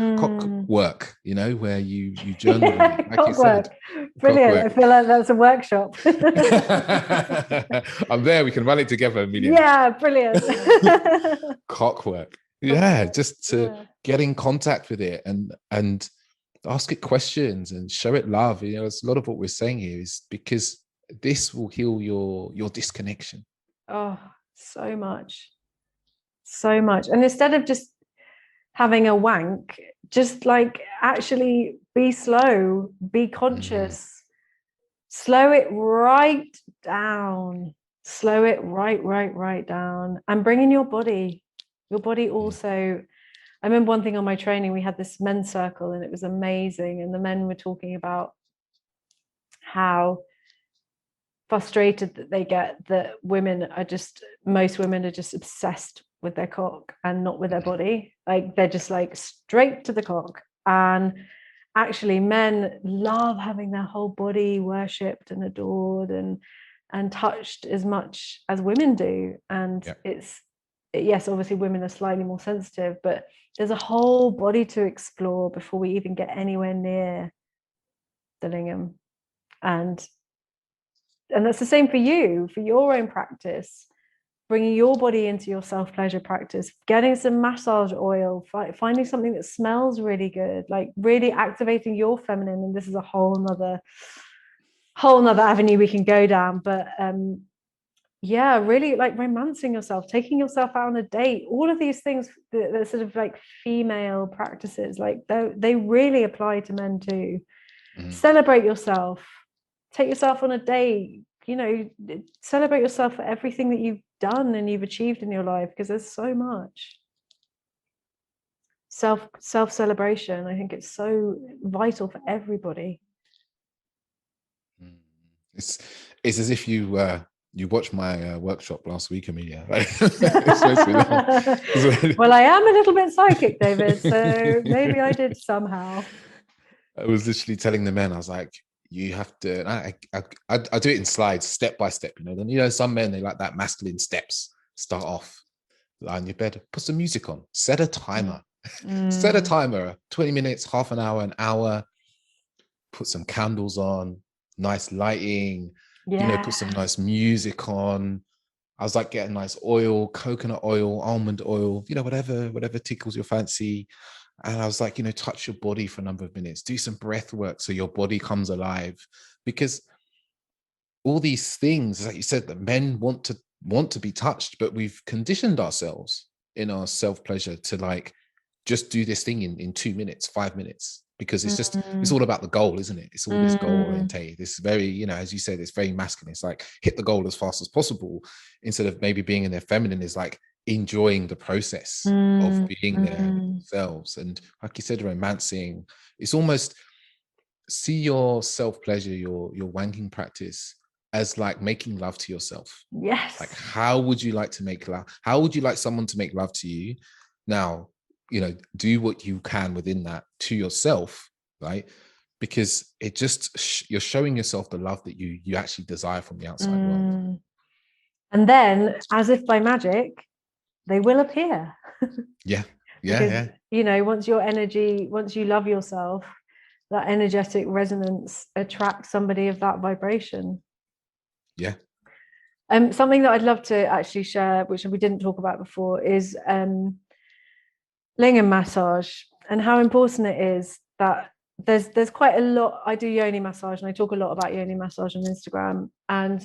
work, you know, where you journal, like cock you said. Work. Brilliant. Work. I feel like that's a workshop. I'm there. We can run it together, Amelia. Yeah, brilliant. Cock work. Yeah, just to get in contact with it and ask it questions and show it love. You know, it's a lot of what we're saying here is because this will heal your disconnection. Oh, so much. And instead of just having a wank, just like actually be slow, be conscious, slow it right down, right down, and bring in your body also. I remember one thing on my training, we had this men's circle, and it was amazing, and the men were talking about how frustrated that they get that most women are just obsessed with their cock and not with their body. Like, they're just like straight to the cock. And actually, men love having their whole body worshipped and adored and touched as much as women do. And yes, obviously women are slightly more sensitive, but there's a whole body to explore before we even get anywhere near the lingam. And that's the same for you, for your own practice. bringing your body into your self-pleasure practice, getting some massage oil, finding something that smells really good, like really activating your feminine. And this is a whole nother avenue we can go down, but yeah, really like romancing yourself, taking yourself out on a date, all of these things that are sort of like female practices, like they really apply to men too. Celebrate yourself, take yourself on a date, you know, celebrate yourself for everything that you've done and you've achieved in your life, because there's so much self celebration. I think it's so vital for everybody. It's as if you watched my workshop last week, Amelia. Well, I am a little bit psychic, David, so maybe I did somehow. I was literally telling the men, I was like, you have to, I do it in slides, step by step, you know. Then, you know, some men, they like that masculine steps. Start off, lie on your bed, put some music on, set a timer, set a timer, 20 minutes, half an hour, put some candles on, nice lighting, you know, put some nice music on. I was like getting nice oil, coconut oil, almond oil, you know, whatever tickles your fancy. And I was like, you know, touch your body for a number of minutes, do some breath work so your body comes alive. Because all these things, like you said, that men want to be touched, but we've conditioned ourselves in our self-pleasure to like just do this thing in 2 minutes, 5 minutes, because it's all about the goal, isn't it? It's all this goal oriented. This very, you know, as you said, it's very masculine. It's like hit the goal as fast as possible, instead of maybe being in their feminine is like enjoying the process of being there themselves. And like you said, romancing, it's almost, see your self-pleasure, your wanking practice as like making love to yourself. Yes. Like, how would you like to make love? How would you like someone to make love to you? Now, you know, do what you can within that to yourself, right? Because it just, you're showing yourself the love that you actually desire from the outside world. And then, as if by magic, they will appear. Because, you know, once you love yourself, that energetic resonance attracts somebody of that vibration. Something that I'd love to actually share, which we didn't talk about before, is lingam massage, and how important it is that there's quite a lot. I do yoni massage, and I talk a lot about yoni massage on Instagram, and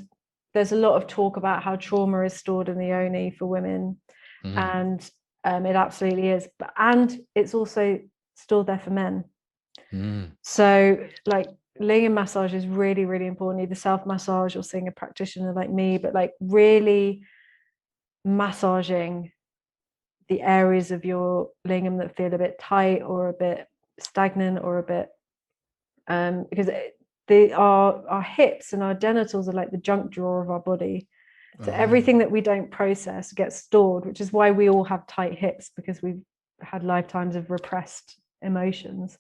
there's a lot of talk about how trauma is stored in the yoni for women, and it absolutely is, and it's also stored there for men. So like lingam massage is really, really important. Either self massage or seeing a practitioner like me, but like really massaging the areas of your lingam that feel a bit tight or a bit stagnant or a bit because our hips and our genitals are like the junk drawer of our body. So everything that we don't process gets stored, which is why we all have tight hips, because we've had lifetimes of repressed emotions.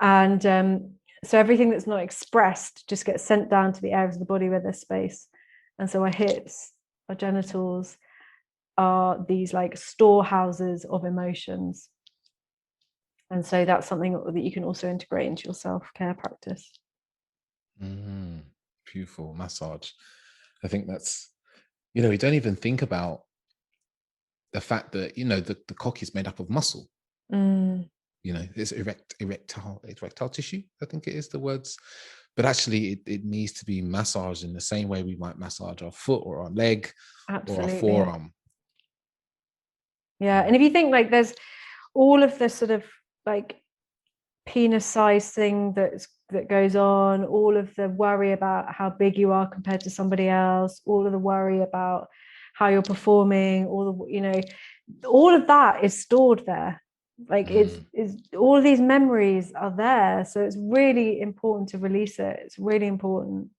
And so everything that's not expressed just gets sent down to the areas of the body where there's space. And so our hips, our genitals are these like storehouses of emotions. And so that's something that you can also integrate into your self-care practice. Beautiful massage. I think that's, you know, we don't even think about the fact that, you know, the cock is made up of muscle. You know, it's erectile tissue, I think it is the words. But actually it needs to be massaged in the same way we might massage our foot or our leg. Absolutely. Or our forearm. Yeah. And if you think like there's all of this sort of like penis size thing that goes on, all of the worry about how big you are compared to somebody else, all of the worry about how you're performing, all the, you know, all of that is stored there. Like it's all of these memories are there. So it's really important to release it. It's really important.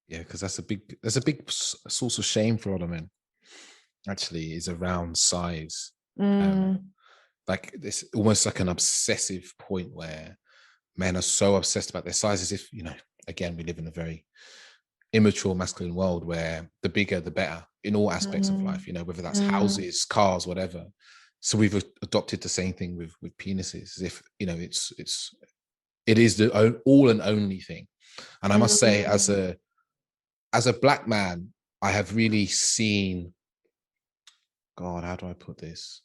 Yeah, because that's a big source of shame for other men, actually, is around size. Like this, almost like an obsessive point where men are so obsessed about their size, as if, you know, again, we live in a very immature masculine world where the bigger the better in all aspects of life, you know, whether that's houses, cars, whatever. So we've adopted the same thing with penises, as if, you know, it is the all and only thing. And I must say, as a as a black man, I have really seen, God, how do I put this?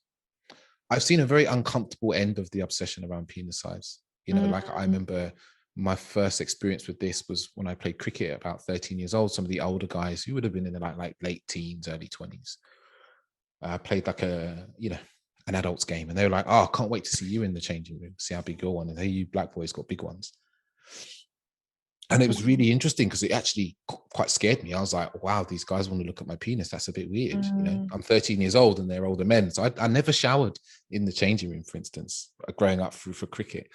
I've seen a very uncomfortable end of the obsession around penis size. You know, like I remember my first experience with this was when I played cricket at about 13 years old. Some of the older guys who would have been in the like late teens, early 20s, played like an adult's game, and they were like, "Oh, I can't wait to see you in the changing room, see how big your one is. Hey, you black boys got big ones." And it was really interesting because it actually quite scared me. I was like, wow, these guys want to look at my penis. That's a bit weird. You know, I'm 13 years old and they're older men. So I never showered in the changing room, for instance, growing up for cricket.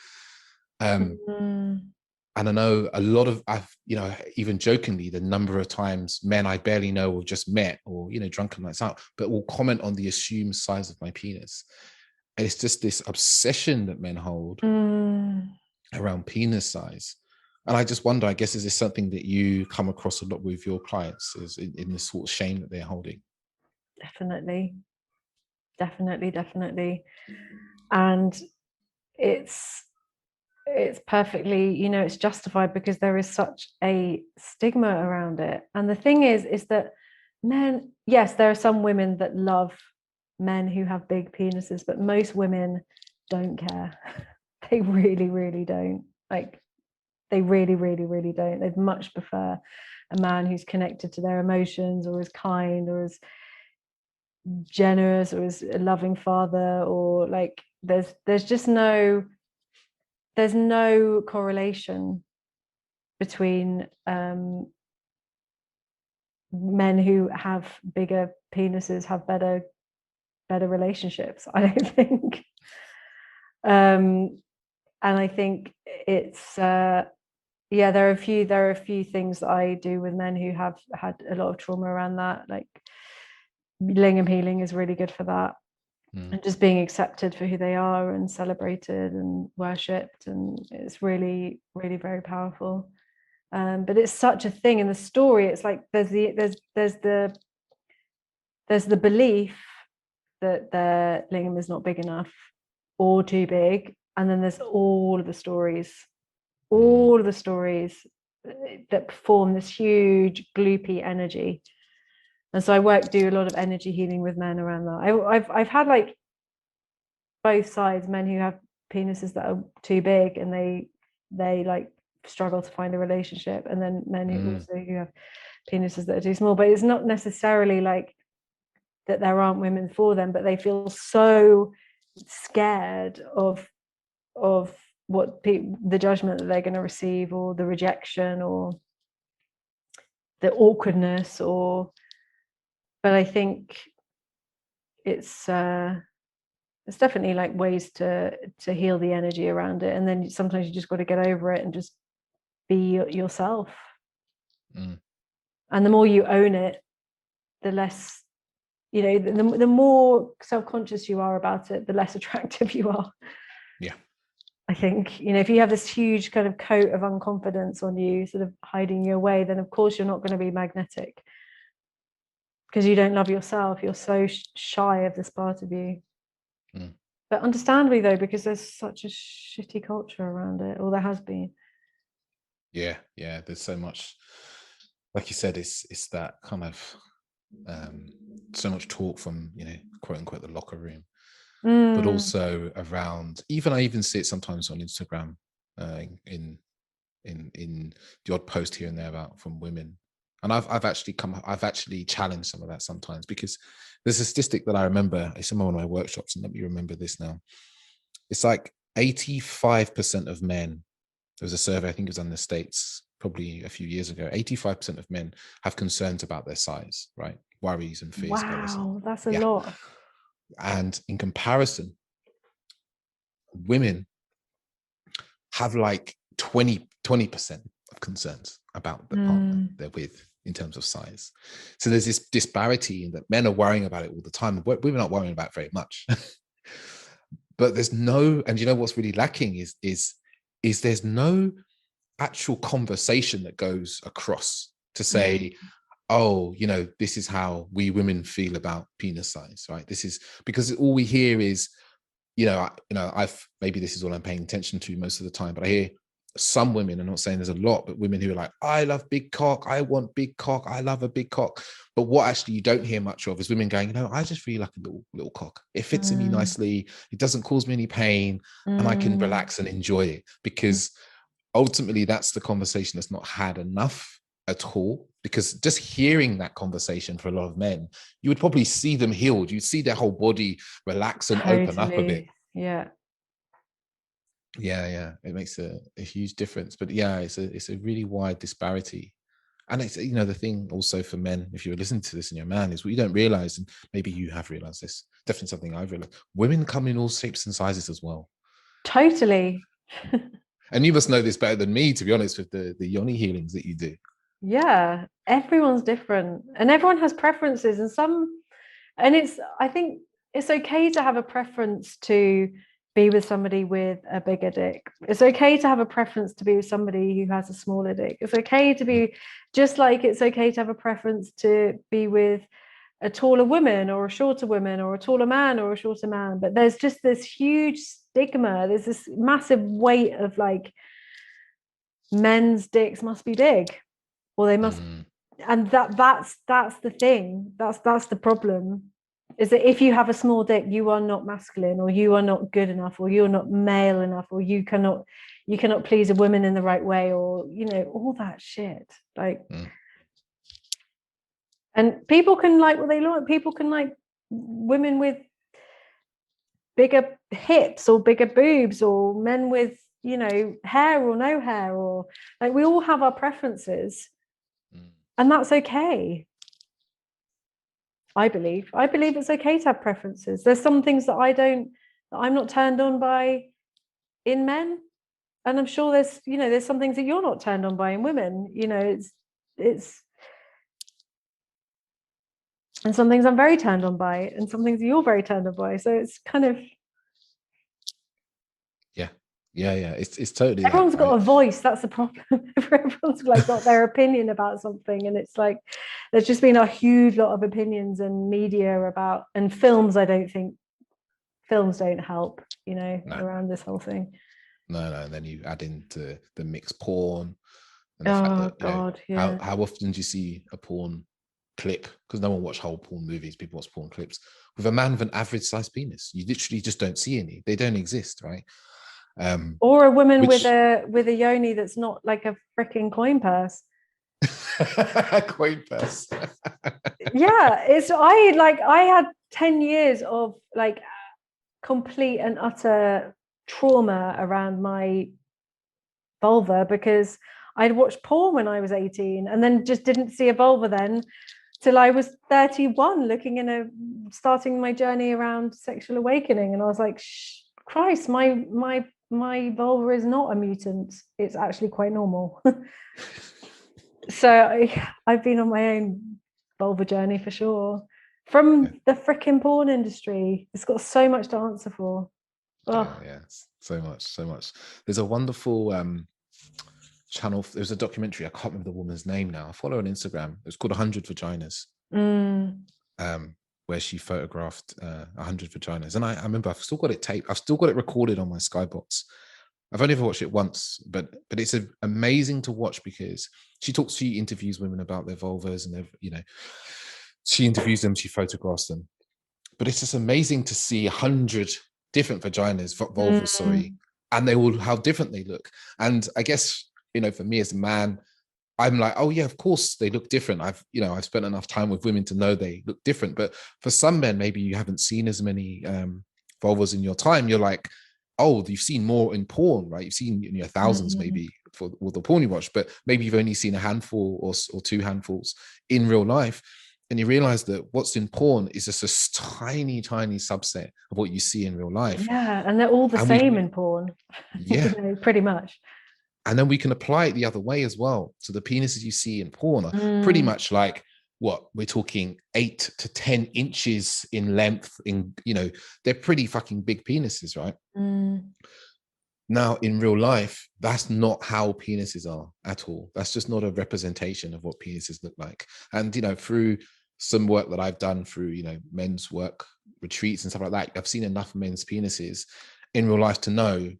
And I know a lot of, even jokingly, the number of times men I barely know or just met or, drunken nights out, but will comment on the assumed size of my penis. And it's just this obsession that men hold around penis size. And I just wonder, I guess, is this something that you come across a lot with your clients, is in this sort of shame that they're holding? Definitely. And it's perfectly, it's justified because there is such a stigma around it. And the thing is that men, yes, there are some women that love men who have big penises, but most women don't care. They really, really don't. Like, they really, really, really don't. They'd much prefer a man who's connected to their emotions, or is kind, or is generous, or is a loving father, or like there's just no correlation between men who have bigger penises have better relationships, I don't think. And I think it's there are a few things that I do with men who have had a lot of trauma around that. Like, lingam healing is really good for that. And just being accepted for who they are and celebrated and worshipped, and it's really, really very powerful. But it's such a thing in the story. It's like there's the belief that their lingam is not big enough or too big, and then there's all of the stories that form this huge gloopy energy. And so I do a lot of energy healing with men around that. I've had like both sides, men who have penises that are too big and they like struggle to find a relationship, and then men who have penises that are too small. But it's not necessarily like that there aren't women for them, but they feel so scared of what the judgment that they're going to receive, or the rejection, or the awkwardness, but I think it's definitely like ways to heal the energy around it. And then sometimes you just got to get over it and just be yourself. And the more you own it, the less, the more self-conscious you are about it, the less attractive you are. Yeah. I think, if you have this huge kind of coat of unconfidence on you, sort of hiding your way, then of course you're not going to be magnetic, because you don't love yourself. You're so shy of this part of you. But understandably, though, because there's such a shitty culture around it, or there has been. Yeah, there's so much, like you said, it's that kind of so much talk from, quote unquote, the locker room, but also around, I even see it sometimes on Instagram, in the odd post here and there from women. And I've actually challenged some of that sometimes, because there's a statistic that I remember. It's in one of my workshops, and let me remember this now. It's like 85% of men, there was a survey, I think it was in the States probably a few years ago, 85% of men have concerns about their size, right? Worries and fears about their size. Wow, that's a lot. And in comparison, women have like 20% of concerns about the partner they're with in terms of size. So there's this disparity in that men are worrying about it all the time. We're not worrying about it very much. But there's no, and what's really lacking is there's no actual conversation that goes across to say, oh, this is how we women feel about penis size, right? This is because all we hear is, maybe this is all I'm paying attention to most of the time, but I hear some women, I'm not saying there's a lot, but women who are like, I love big cock, I want big cock, I love a big cock. But what actually you don't hear much of is women going, I just really like a little cock. It fits in me nicely. It doesn't cause me any pain, and I can relax and enjoy it. Because ultimately, that's the conversation that's not had enough at all. Because just hearing that conversation for a lot of men, you would probably see them healed. You'd see their whole body relax and open up a bit. Yeah. Yeah, it makes a huge difference. But yeah, it's a really wide disparity. And it's, the thing also for men, if you're listening to this and you're a man, is what you don't realize, and maybe you have realized this, definitely something I've realized, women come in all shapes and sizes as well. Totally. And you must know this better than me, to be honest, with the yoni healings that you do. Yeah, everyone's different and everyone has preferences, and I think it's okay to have a preference to be with somebody with a bigger dick. It's okay to have a preference to be with somebody who has a smaller dick. It's okay to be, just like it's okay to have a preference to be with a taller woman or a shorter woman or a taller man or a shorter man. But there's just this huge stigma. There's this massive weight of like, men's dicks must be big, or they must, and that's the thing. That's the problem. Is that if you have a small dick, you are not masculine, or you are not good enough, or you're not male enough, or you cannot please a woman in the right way, or all that shit. Like, and people can like what they like. People can like women with bigger hips or bigger boobs, or men with hair or no hair, or like, we all have our preferences, and that's okay. I believe it's okay to have preferences. There's some things that I'm not turned on by in men, and I'm sure there's some things that you're not turned on by in women. It's and some things I'm very turned on by, and some things you're very turned on by. So it's kind of, yeah. It's totally everyone's that, right? got a voice. That's the problem. Everyone's like got their opinion about something, and it's like there's just been a huge lot of opinions and media about, and films. I don't think films don't help, around this whole thing. No. And then you add into the mixed porn and the Oh fact that God, yeah. how often do you see a porn clip? Because no one watch whole porn movies. People watch porn clips with a man with an average sized penis. You literally just don't see any. They don't exist, right? Or a woman with a yoni that's not like a freaking coin purse. Coin purse. Yeah, I had 10 years of like complete and utter trauma around my vulva, because I'd watched porn when I was 18 and then just didn't see a vulva then till I was 31, starting my journey around sexual awakening. And I was like, Christ, my vulva is not a mutant. It's actually quite normal. So I've been on my own vulva journey for sure. From the freaking porn industry. It's got so much to answer for. Oh. Yeah, so much. There's a wonderful channel. There's a documentary. I can't remember the woman's name now. I follow her on Instagram. It's called 100 Vaginas. Where she photographed 100 vaginas. And I remember I've still got it taped. I've still got it recorded on my Skybox. I've only ever watched it once, but it's amazing to watch, because she interviews women about their vulvas, and she interviews them, she photographs them. But it's just amazing to see 100 different vulvas, and how different they look. And I guess, for me as a man, I'm like, oh yeah, of course they look different. I've spent enough time with women to know they look different. But for some men, maybe you haven't seen as many vulvas in your time. You're like, oh, you've seen more in porn, right? You've seen thousands maybe for all the porn you watch, but maybe you've only seen a handful or two handfuls in real life. And you realize that what's in porn is just a tiny, tiny subset of what you see in real life. Yeah, and they're all the same in porn. Yeah. Pretty much. And then we can apply it the other way as well. So the penises you see in porn are pretty much like, what we're talking 8 to 10 inches in length. They're pretty fucking big penises, right? Now, in real life, that's not how penises are at all. That's just not a representation of what penises look like. And, through some work that I've done through, men's work retreats and stuff like that, I've seen enough men's penises in real life to know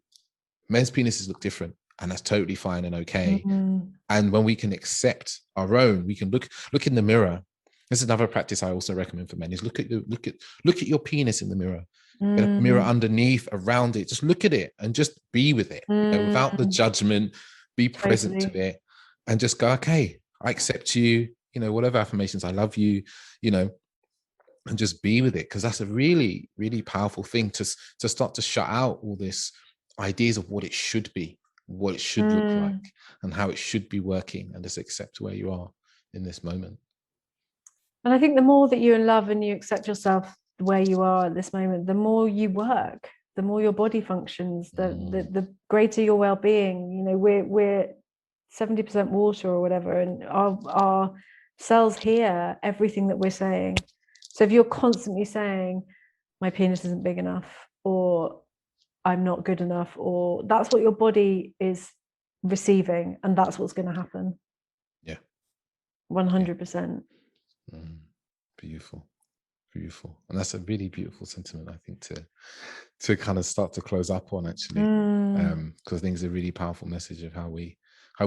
men's penises look different. and that's totally fine and okay. Mm. And when we can accept our own, we can look in the mirror. This is another practice I also recommend for men: is look at your penis in the mirror. Get a mirror underneath, around it. Just look at it and just be with it, without the judgment. Be present to it, and just go, okay, I accept you. Whatever affirmations, I love you. And just be with it, because that's a really, really powerful thing to start to shut out all this ideas of what it should be, what it should look like, and how it should be working, and just accept where you are in this moment. And I think the more that you love and you accept yourself where you are at this moment, the more you work, the more your body functions, the greater your well-being. We're 70% water or whatever, and our cells hear everything that we're saying. So if you're constantly saying, my penis isn't big enough, or I'm not good enough, or that's what your body is receiving, and that's what's going to happen. Yeah. 100%. Beautiful. And that's a really beautiful sentiment, I think, to kind of start to close up on, actually, because I think it's a really powerful message of how we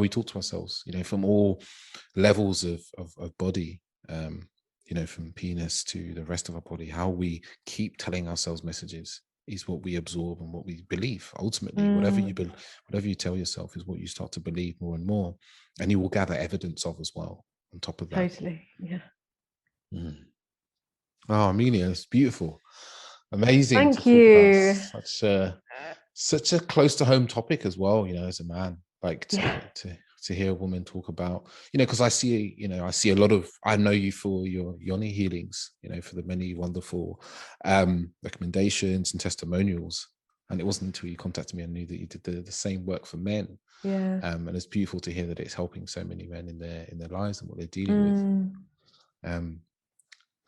talk to ourselves, from all levels of body, from penis to the rest of our body. How we keep telling ourselves messages is what we absorb and what we believe. Ultimately, whatever you tell yourself is what you start to believe more and more, and you will gather evidence of as well on top of that. Totally. Yeah. Oh, Amelia, it's beautiful. Amazing. Thank you. Such a close to home topic as well, as a man, like to hear a woman talk about, because I see a lot of, I know you for your yoni healings, for the many wonderful recommendations and testimonials. And it wasn't until you contacted me I knew that you did the same work for men. Yeah. And it's beautiful to hear that it's helping so many men in their lives and what they're dealing with.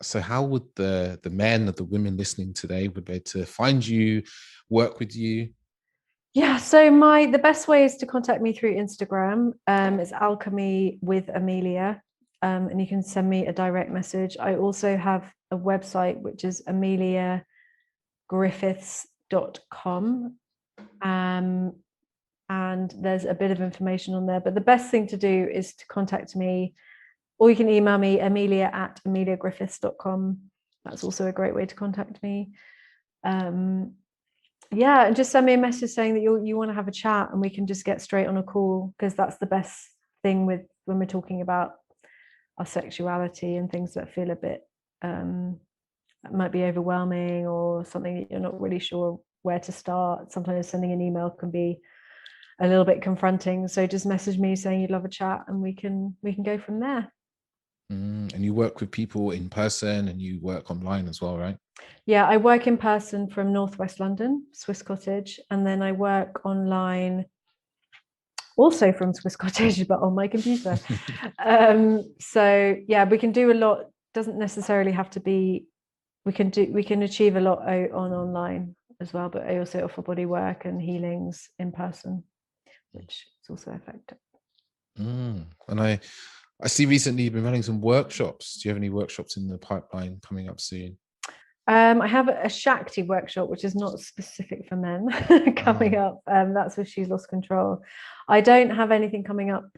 So how would the men or the women listening today would be able to find you, work with you? Yeah, so the best way is to contact me through Instagram. It's Alchemy with Amelia, and you can send me a direct message. I also have a website, which is ameliagriffiths.com, and there's a bit of information on there. But the best thing to do is to contact me, or you can email me, amelia@ameliagriffiths.com. That's also a great way to contact me. Yeah, and just send me a message saying that you want to have a chat, and we can just get straight on a call, because that's the best thing when we're talking about our sexuality and things that feel a bit might be overwhelming, or something that you're not really sure where to start. Sometimes sending an email can be a little bit confronting, so just message me saying you'd love a chat, and we can go from there. And you work with people in person, and you work online as well, right? Yeah, I work in person from Northwest London, Swiss Cottage, and then I work online also from Swiss Cottage, but on my computer. So yeah, we can do a lot. Doesn't necessarily have to be. We can achieve a lot online as well, but I also offer body work and healings in person, which is also effective. And I see recently you've been running some workshops. Do you have any workshops in the pipeline coming up soon? I have a Shakti workshop, which is not specific for men, coming up. That's with She's Lost Control. I don't have anything coming up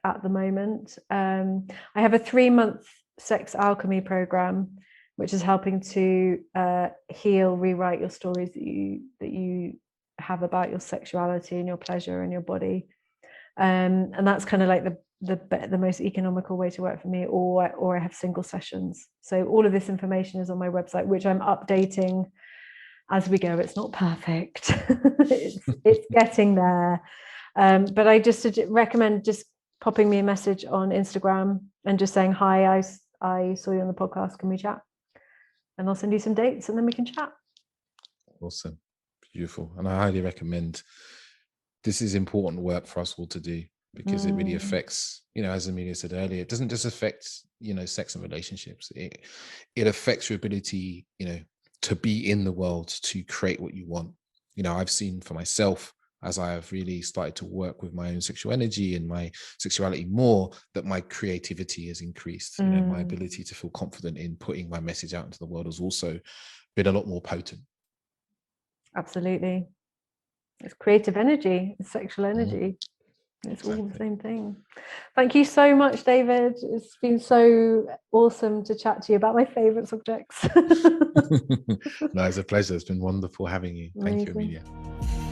at the moment. I have a 3-month sex alchemy program, which is helping to heal, rewrite your stories that you have about your sexuality and your pleasure and your body. And that's kind of like the most economical way to work for me, or I have single sessions. So all of this information is on my website, which I'm updating as we go. It's not perfect. it's getting there. But I just recommend just popping me a message on Instagram and just saying, hi, I saw you on the podcast, can we chat? And I'll send you some dates, and then we can chat. Awesome. Beautiful. And I highly recommend. This is important work for us all to do, because it really affects, as Amelia said earlier, it doesn't just affect, sex and relationships. It affects your ability, to be in the world, to create what you want. I've seen for myself, as I have really started to work with my own sexual energy and my sexuality more, that my creativity has increased. My ability to feel confident in putting my message out into the world has also been a lot more potent. Absolutely. It's creative energy, it's sexual energy. It's all the same thing. Thank you so much, David. It's been so awesome to chat to you about my favorite subjects. No, it's a pleasure. It's been wonderful having you. Thank you, Amazing. Amelia.